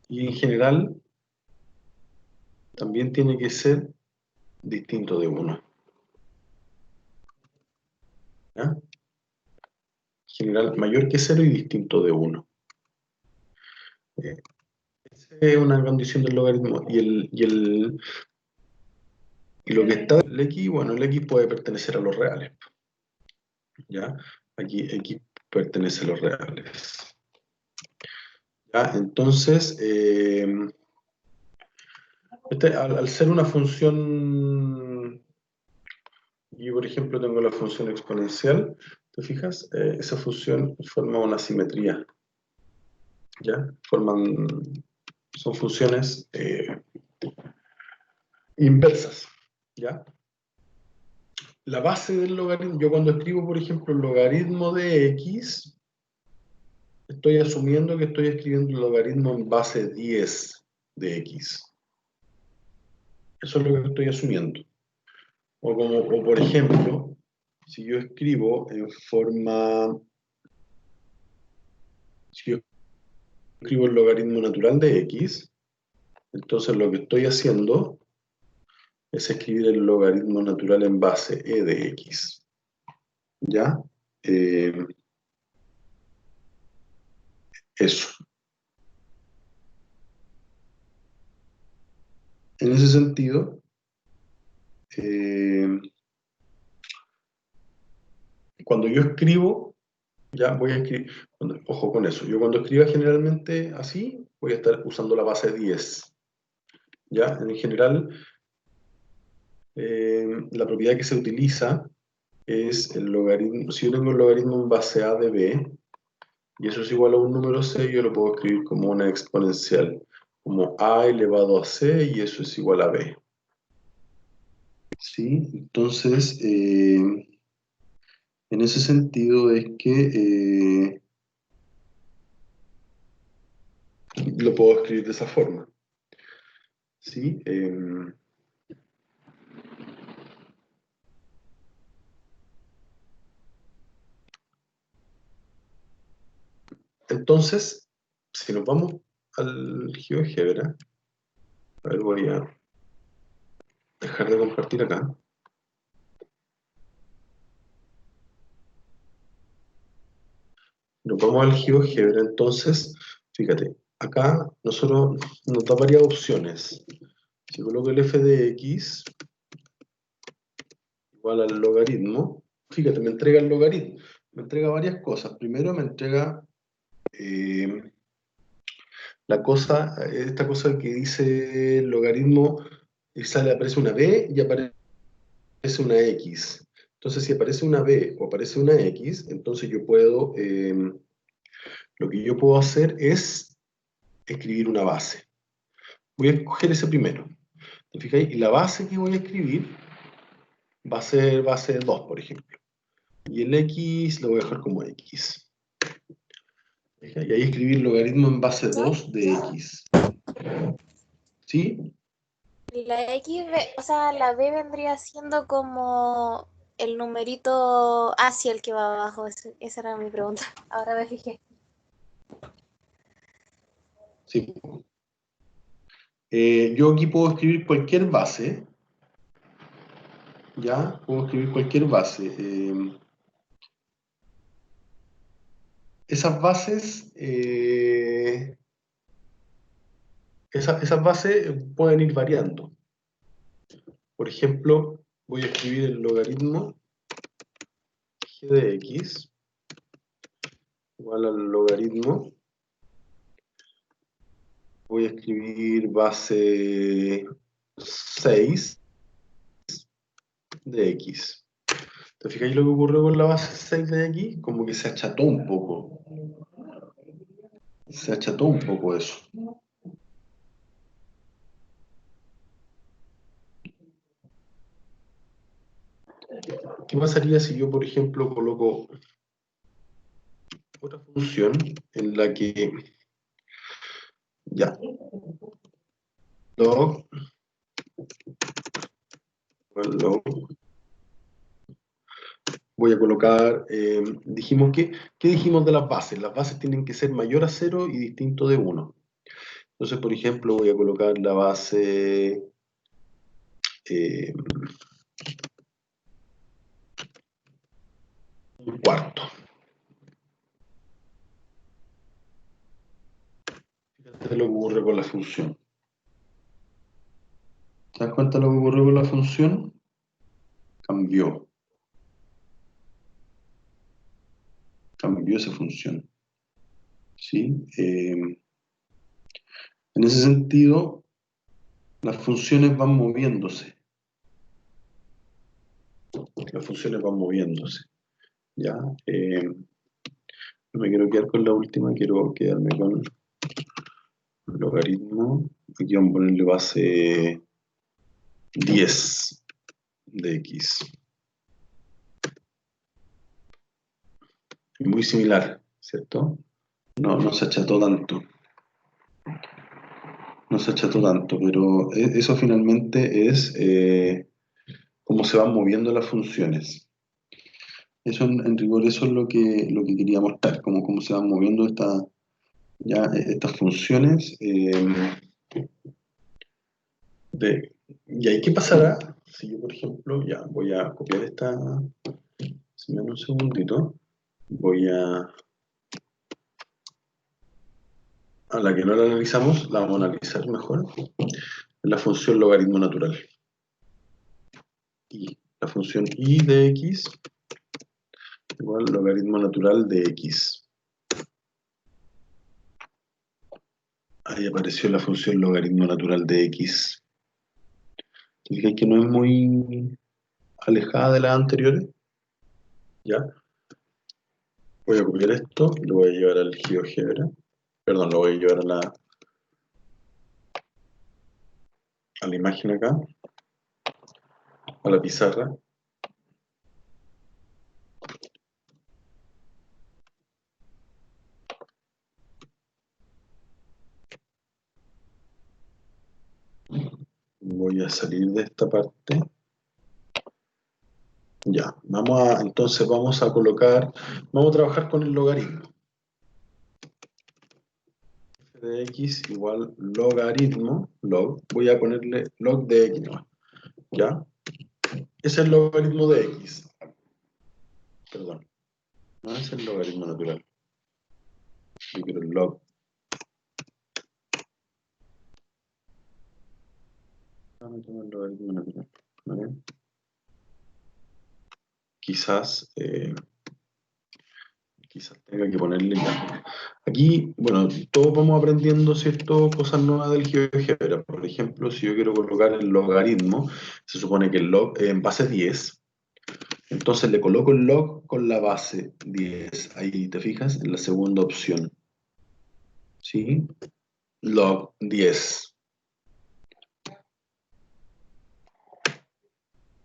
Y en general también tiene que ser distinto de 1. ¿Ya? En general mayor que 0 y distinto de 1. Ese es una condición del logaritmo. Y lo que está el x, bueno, el x puede pertenecer a los reales. ¿Ya? Aquí x pertenece a los reales. ¿Ya? Entonces, al ser una función, yo por ejemplo tengo la función exponencial, ¿te fijas? Esa función forma una simetría. ¿Ya? Son funciones inversas. ¿Ya? La base del logaritmo, yo cuando escribo, por ejemplo, el logaritmo de x, estoy asumiendo que estoy escribiendo el logaritmo en base 10 de x. Eso es lo que estoy asumiendo. O por ejemplo, si yo escribo en forma, si yo escribo el logaritmo natural de x, entonces lo que estoy haciendo es escribir el logaritmo natural en base e de x. ¿Ya? Eso. En ese sentido, cuando yo escribo, ya voy a escribir, ojo con eso, yo cuando escriba generalmente así, voy a estar usando la base 10. ¿Ya? En general, la propiedad que se utiliza es el logaritmo. Si yo tengo el logaritmo en base a de b, y eso es igual a un número c, yo lo puedo escribir como una exponencial, como a elevado a c, y eso es igual a b. ¿Sí? Entonces, en ese sentido es que lo puedo escribir de esa forma. ¿Sí? Entonces, si nos vamos al GeoGebra, a ver, voy a dejar de compartir acá. Nos vamos al GeoGebra, entonces, fíjate, acá nosotros nos da varias opciones. Si coloco el f de x igual al logaritmo, fíjate, me entrega el logaritmo, me entrega varias cosas. Primero me entrega esta cosa que dice logaritmo, y aparece una b y aparece una x. Entonces, si aparece una b o aparece una x, entonces lo que yo puedo hacer es escribir una base. Voy a escoger ese primero. ¿Te fijáis? Y la base que voy a escribir va a ser base 2, por ejemplo. Y el x lo voy a dejar como x. Y ahí escribir logaritmo en base 2 de x. ¿Sí? La X, o sea, la B vendría siendo como el numerito hacia el que va abajo. Esa era mi pregunta. Ahora me fijé. Sí. Yo aquí puedo escribir cualquier base. Ya, puedo escribir cualquier base. Esas bases, esas bases pueden ir variando. Por ejemplo, voy a escribir el logaritmo g de x igual al logaritmo. Voy a escribir base 6 de x. ¿Te fijáis lo que ocurrió con la base 6 de x? Como que se acható un poco. Se acható un poco eso. ¿Qué pasaría si yo, por ejemplo, coloco otra función en la que ya log, voy a colocar, ¿qué dijimos de las bases? Las bases tienen que ser mayor a 0 y distinto de 1. Entonces, por ejemplo, voy a colocar la base un cuarto. Esto es lo que ocurre con la función. ¿Te das cuenta de lo que ocurrió con la función? Cambió. Cambió esa función. ¿Sí? En ese sentido, las funciones van moviéndose. Las funciones van moviéndose. ¿Ya? No me quiero quedar con la última, quiero quedarme con el logaritmo. Aquí vamos a ponerle base 10 de x. Muy similar, ¿cierto? No se acható tanto. No se acható tanto, pero eso finalmente es cómo se van moviendo las funciones. Eso en rigor, eso es lo que quería mostrar, cómo se van moviendo estas funciones. Y ahí, ¿qué pasará si yo, por ejemplo, ya voy a copiar esta, si me dan un segundito, voy a la que no la analizamos, la vamos a analizar mejor, la función logaritmo natural. Y la función y de x igual logaritmo natural de x. Ahí apareció la función logaritmo natural de x. Fíjate que no es muy alejada de las anteriores. ¿Ya? Voy a copiar esto, lo voy a llevar al GeoGebra. Perdón, lo voy a llevar a la imagen acá, a la pizarra. Voy a salir de esta parte. Ya, entonces vamos a trabajar con el logaritmo. F de x igual logaritmo, voy a ponerle log de x, ¿no? ¿Ya? Es el logaritmo de x. Perdón, no es el logaritmo natural. Yo quiero el log. Vamos a tomar el logaritmo natural. ¿Vale? Quizás tenga que ponerle ya. Aquí, bueno, todos vamos aprendiendo, ¿cierto?, cosas nuevas del GeoGebra. Por ejemplo, si yo quiero colocar el logaritmo, se supone que el log es en base 10, entonces le coloco el log con la base 10. Ahí, ¿te fijas? En la segunda opción. ¿Sí? Log 10.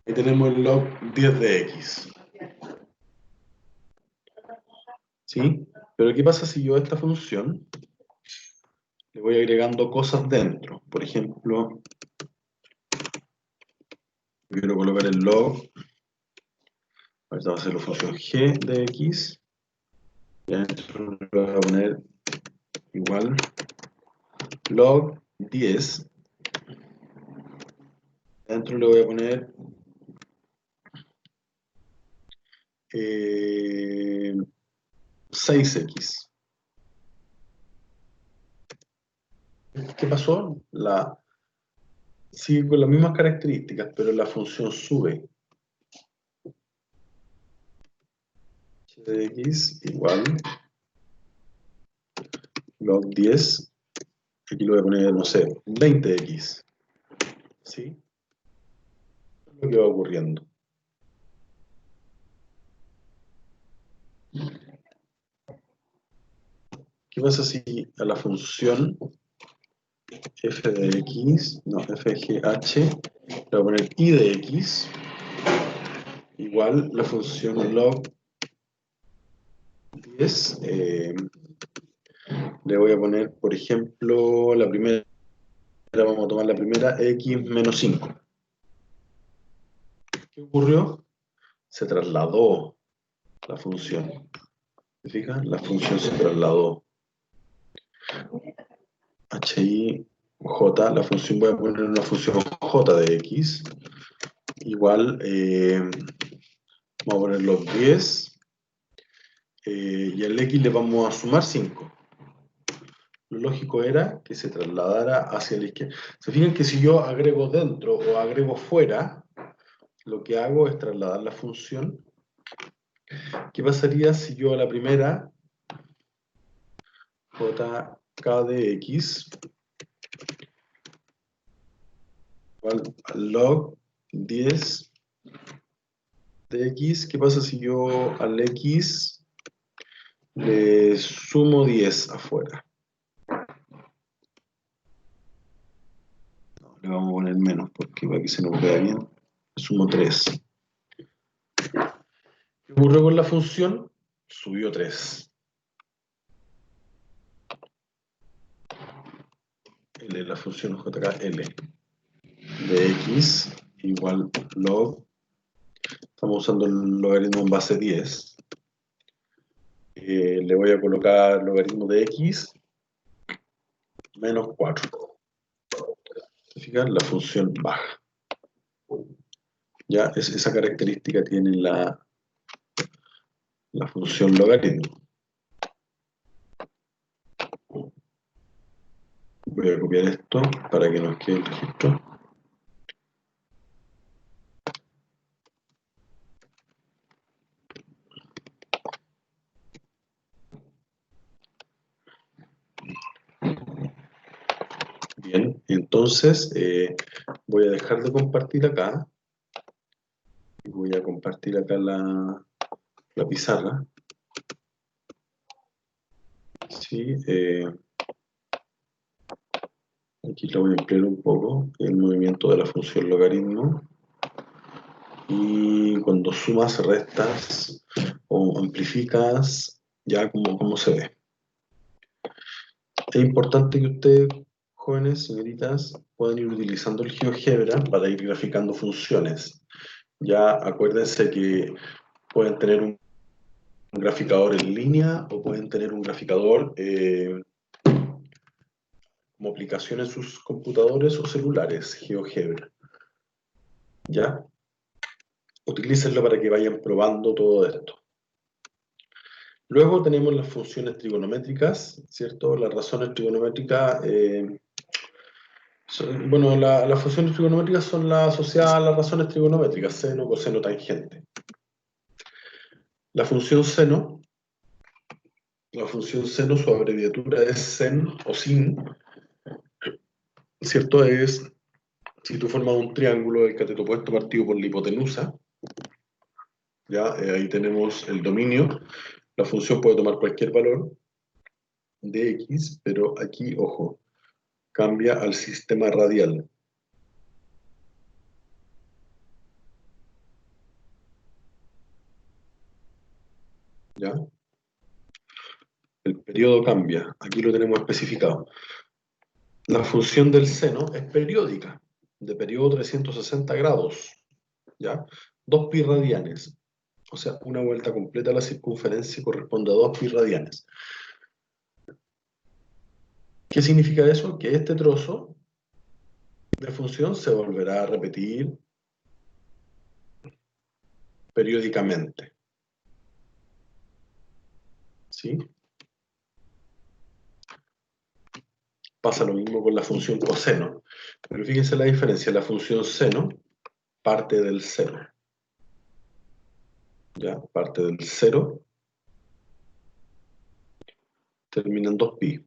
Ahí tenemos el log 10 de x. ¿Sí? Pero ¿qué pasa si yo a esta función le voy agregando cosas dentro? Por ejemplo, quiero colocar el log, ahorita va a ser la función g de x, y adentro le voy a poner igual log 10, adentro le voy a poner 6x. ¿Qué pasó? Sigue con las mismas características, pero la función sube. H de x igual log 10, aquí le voy a poner, no sé, 20x. ¿Sí? Eso es lo que va ocurriendo. ¿Qué pasa si a la función f de x, no, fgh, le voy a poner y de x, igual la función log 10, le voy a poner, por ejemplo, la primera, vamos a tomar la primera, x menos 5. ¿Qué ocurrió? Se trasladó la función. ¿Se fijan? La función se trasladó. J, la función, voy a poner una función j de x, igual, vamos a poner los 10, y al x le vamos a sumar 5. lo lógico era que se trasladara hacia la izquierda. Se fijan que si yo agrego dentro o agrego fuera, lo que hago es trasladar la función. ¿Qué pasaría si yo a la primera, jk de x, igual al log 10 de x? ¿Qué pasa si yo al x le sumo 10 afuera? No, le vamos a poner menos porque para que se nos vea bien. Le sumo 3. ¿Qué ocurrió con la función? Subió 3. L, la función jk L de x igual log, estamos usando el logaritmo en base 10, le voy a colocar logaritmo de x menos 4. ¿Se fijan? La función baja. Ya, esa característica tiene la función logaritmo. Voy a copiar esto para que nos quede el registro. Bien, entonces voy a dejar de compartir acá y voy a compartir acá la pizarra. Sí, aquí lo voy a ampliar un poco, el movimiento de la función logaritmo. Y cuando sumas, restas o amplificas, ya como se ve. Es importante que ustedes, jóvenes, señoritas, puedan ir utilizando el GeoGebra para ir graficando funciones. Ya acuérdense que pueden tener un graficador en línea o pueden tener un graficador como aplicación en sus computadores o celulares, GeoGebra. ¿Ya? Utilícenlo para que vayan probando todo esto. Luego tenemos las funciones trigonométricas, ¿cierto? Las razones trigonométricas, bueno, las funciones trigonométricas son las asociadas a las razones trigonométricas, seno, coseno, tangente. La función seno, su abreviatura es sen o sin, ¿cierto? Es, si tú formas un triángulo, el cateto opuesto partido por la hipotenusa, ¿ya? Ahí tenemos el dominio. La función puede tomar cualquier valor de x, pero aquí, ojo, cambia al sistema radial. ¿Ya? El periodo cambia, aquí lo tenemos especificado. La función del seno es periódica, de periodo 360 grados, ¿ya? 2 pi radianes, o sea, una vuelta completa a la circunferencia corresponde a 2 pi radianes. ¿Qué significa eso? Que este trozo de función se volverá a repetir periódicamente. ¿Sí? Pasa lo mismo con la función coseno. Pero fíjense la diferencia, la función seno parte del 0. ¿Ya? Parte del 0, termina en 2pi.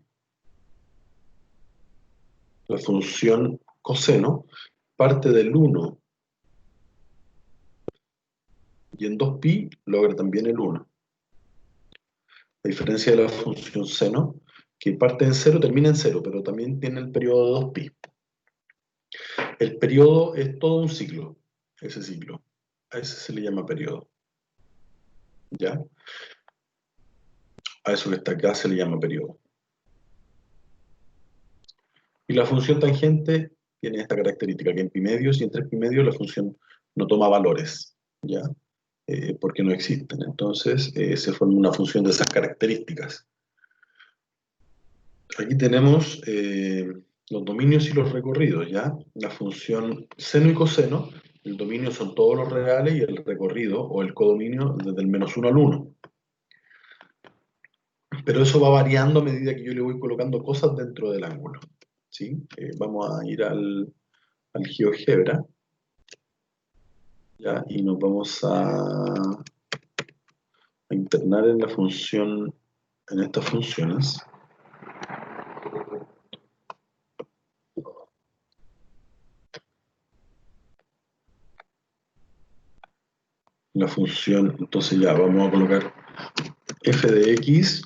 La función coseno parte del 1 y en 2pi logra también el 1. A diferencia de la función seno, que parte en 0, termina en 0, pero también tiene el periodo de 2pi. El periodo es todo un ciclo, ese ciclo. A ese se le llama periodo. ¿Ya? A eso que está acá se le llama periodo. Y la función tangente tiene esta característica, que en pi medios y en 3 pi medios la función no toma valores, ¿ya? Porque no existen. Entonces se forma una función de esas características. Aquí tenemos los dominios y los recorridos, ¿ya? La función seno y coseno, el dominio son todos los reales y el recorrido o el codominio desde el -1 al 1. Pero eso va variando a medida que yo le voy colocando cosas dentro del ángulo, ¿sí? Vamos a ir al GeoGebra, ¿ya? Y nos vamos a internar en la función, en estas funciones. La función, entonces ya vamos a colocar f de x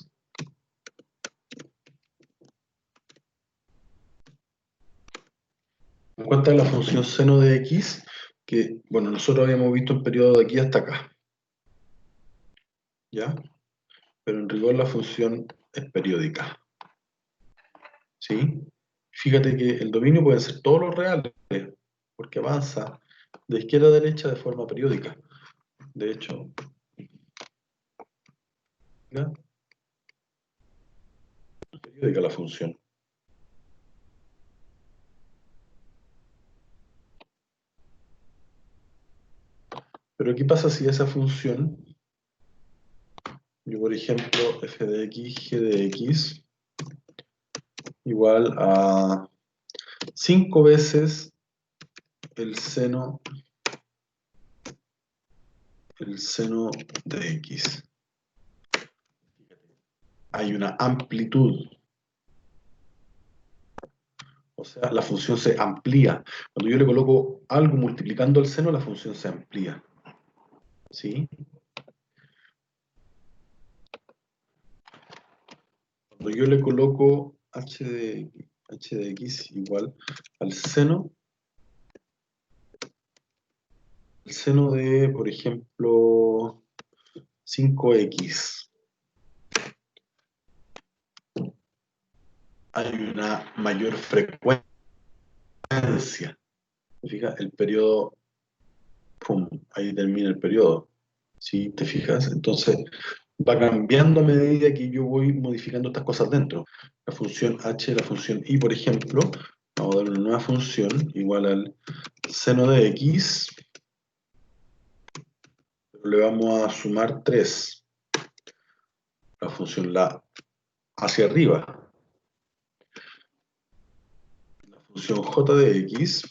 en cuenta de la función seno de x, que, bueno, nosotros habíamos visto el periodo de aquí hasta acá, ¿ya? Pero en rigor la función es periódica, ¿sí? Fíjate que el dominio puede ser todos los reales, porque avanza de izquierda a derecha de forma periódica. De hecho, ¿ya? Es periódica la función. Pero ¿qué pasa si esa función, yo por ejemplo, f de x, g de x, igual a 5 veces el seno de x? Hay una amplitud. O sea, la función se amplía. Cuando yo le coloco algo multiplicando el seno, la función se amplía. ¿Sí? Cuando yo le coloco h de x igual al seno, el seno de, por ejemplo, 5x, hay una mayor frecuencia. ¿Te fijas? El periodo, pum, ahí termina el periodo. ¿Sí? ¿Te fijas? Entonces, va cambiando a medida que yo voy modificando estas cosas dentro. La función h, la función y, por ejemplo, vamos a dar una nueva función igual al seno de x, pero le vamos a sumar 3. La función la hacia arriba. La función j de x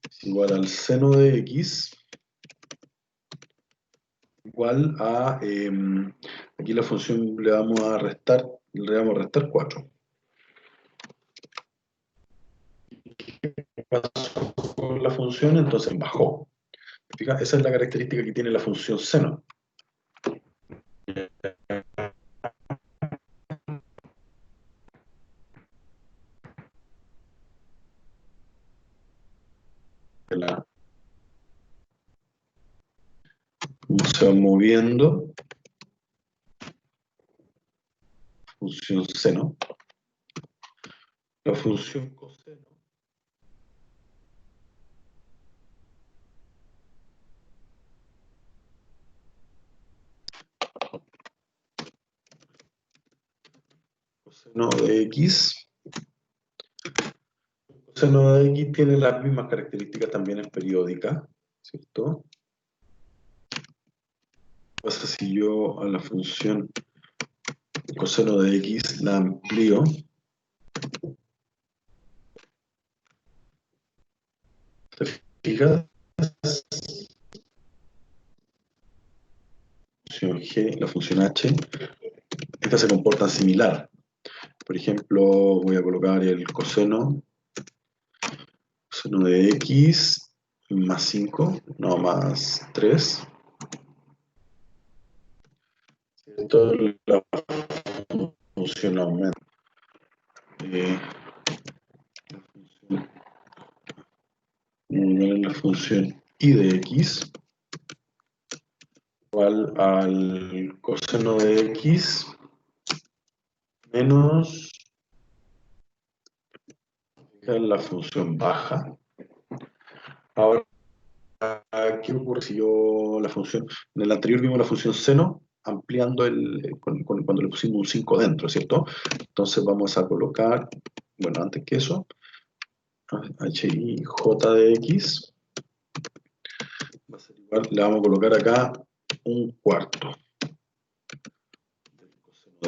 es igual al seno de x igual a, aquí la función le vamos a restar 4. Pasó con la función, entonces bajó. Fija, esa es la característica que tiene la función seno. Cómo se va moviendo. Función seno. La función coseno. Coseno de x. Coseno de x tiene las mismas características, también es periódica, ¿cierto? Pasa si yo a la función coseno de x la amplío, ¿te fijas? La función g, la función h, estas se comportan similar. Por ejemplo, voy a colocar el coseno de x más 5, no, más 3. ¿Cierto? La función aumenta. La función y de x igual al coseno de x menos la función baja. Ahora, ¿qué ocurre si yo la función, en el anterior vimos la función seno ampliando cuando le pusimos un 5 dentro, ¿cierto? Entonces vamos a colocar, bueno, antes que eso, h i j de x va a ser igual, le vamos a colocar acá un cuarto del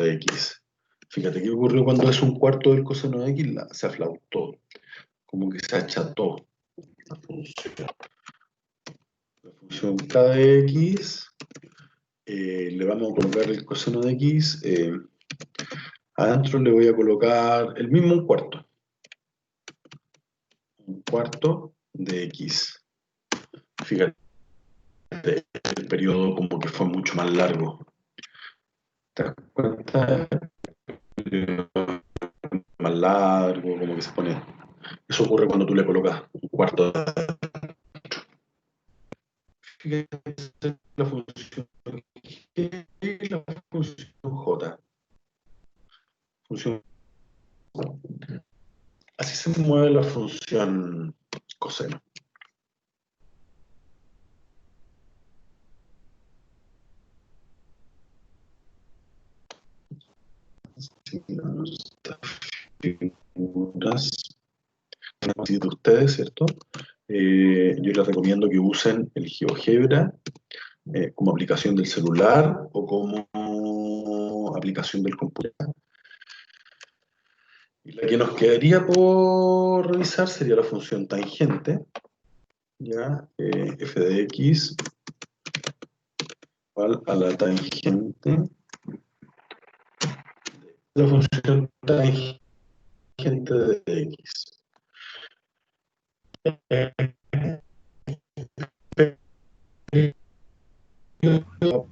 de x. Fíjate, ¿qué ocurrió cuando es un cuarto del coseno de x? Se aflautó, como que se acható la función. La función k de x, le vamos a colocar el coseno de x, adentro le voy a colocar el mismo un cuarto de x. Fíjate, el periodo como que fue mucho más largo. ¿Te das cuenta? El periodo más largo, como que se pone. Eso ocurre cuando tú le colocas un cuarto. Fíjate la función G y la función J. Función. Así se mueve la función coseno. Figuras que han sido ustedes, ¿cierto? Yo les recomiendo que usen el GeoGebra como aplicación del celular o como aplicación del computador. Y la que nos quedaría por revisar sería la función tangente, ¿ya? F de x igual a la tangente de la función tangente de x.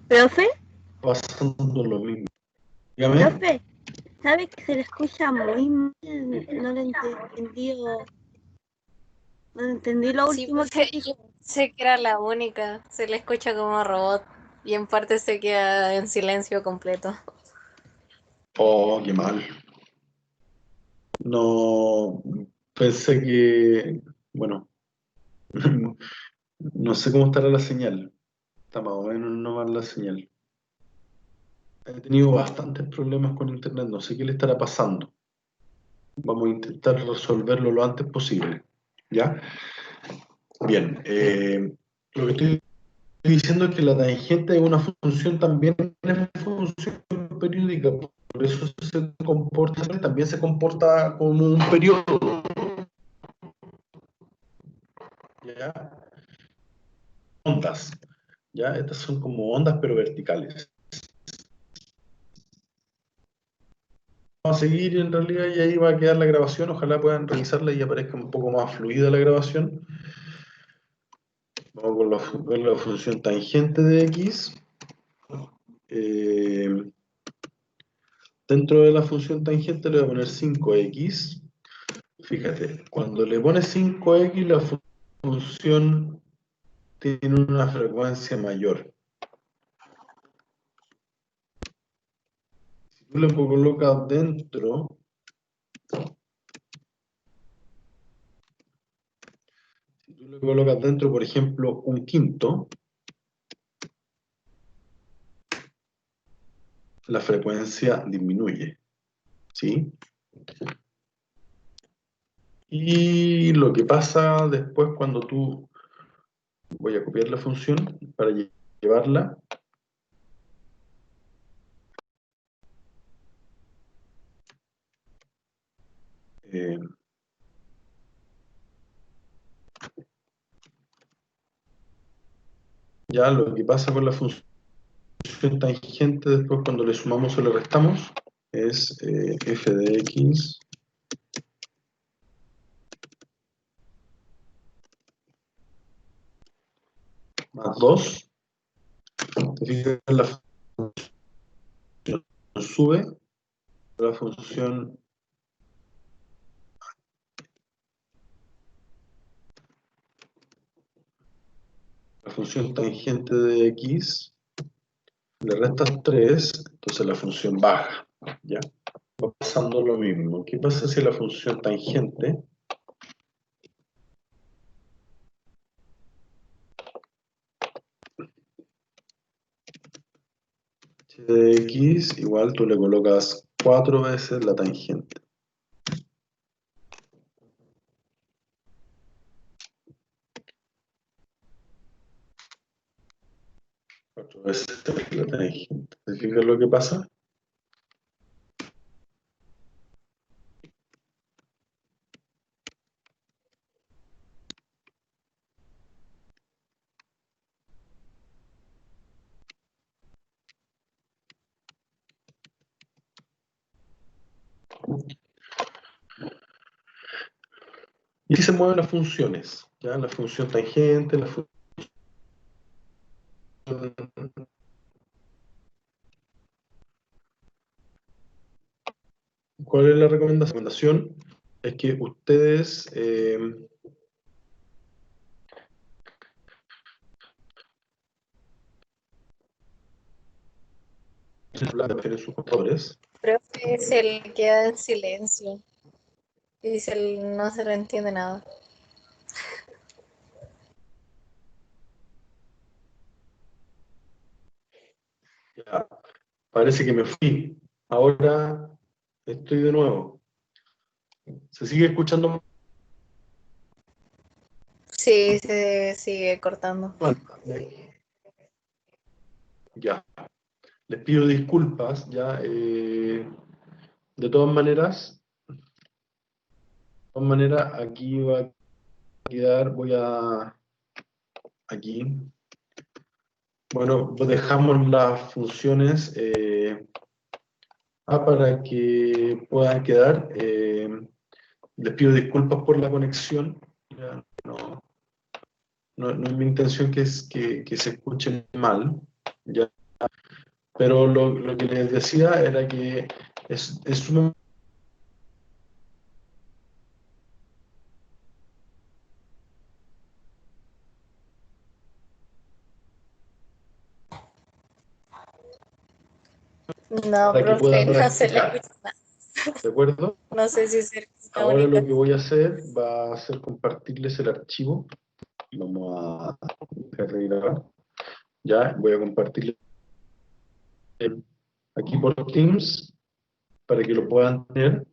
Profe, Pasando lo mismo. Dígame. profe, ¿sabe que se le escucha muy mal? No le entendí, no entendí lo Sí, último pues, que yo dijo. sé que era la única. Se le escucha como robot y en parte se queda en silencio completo. Oh, qué mal. No, pensé que, bueno, no sé cómo estará la señal. Está más o menos nomás la señal. He tenido bastantes problemas con internet, no sé qué le estará pasando. Vamos a intentar resolverlo lo antes posible. ¿Ya? Bien, lo que estoy diciendo es que la tangente es una función también, es función periódica, por eso se comporta, también se comporta como un periodo. ¿Ya? Ondas. ¿Ya? Estas son como ondas, pero verticales. Vamos a seguir en realidad y ahí va a quedar la grabación. Ojalá puedan revisarla y aparezca un poco más fluida la grabación. Vamos con la función tangente de x. Dentro de la función tangente le voy a poner 5x. Fíjate, cuando le pones 5x, la función tiene una frecuencia mayor. Si tú le colocas dentro, por ejemplo, un quinto, la frecuencia disminuye. ¿Sí? Y lo que pasa después cuando tú, voy a copiar la función para llevarla, eh, ya lo que pasa con la función tangente después cuando le sumamos o le restamos es f de x más 2. ¿Te fijas? Función sube, la función tangente de x le restas 3, entonces la función baja. ¿Ya? Va pasando lo mismo. ¿Qué pasa si la función tangente de x igual tú le colocas 4 veces la tangente? 4 veces la tangente. ¿Te fijas lo que pasa? Y así se mueven las funciones, ¿ya? La función tangente, la función... ¿Cuál es la recomendación? La recomendación es que ustedes en sus computadores. Profe, se le queda en silencio. Y no se le entiende nada. Ya, parece que me fui. Ahora estoy de nuevo. ¿Se sigue escuchando Sí, se sigue cortando. mal? Ya. Les pido disculpas, ya. De todas maneras, aquí va a quedar, voy a, aquí. Bueno, pues dejamos las funciones para que puedan quedar. Les pido disculpas por la conexión. Ya, no es mi intención que se escuchen mal, ya. Pero lo que les decía era que es sumamente... No, para que puedan profe, no se le practicar, escucha nada. ¿de acuerdo? No sé si se escucha Ahora única. lo que voy a hacer va a ser compartirles el archivo. Vamos a regrabar. Ya, voy a compartirles aquí por Teams para que lo puedan tener.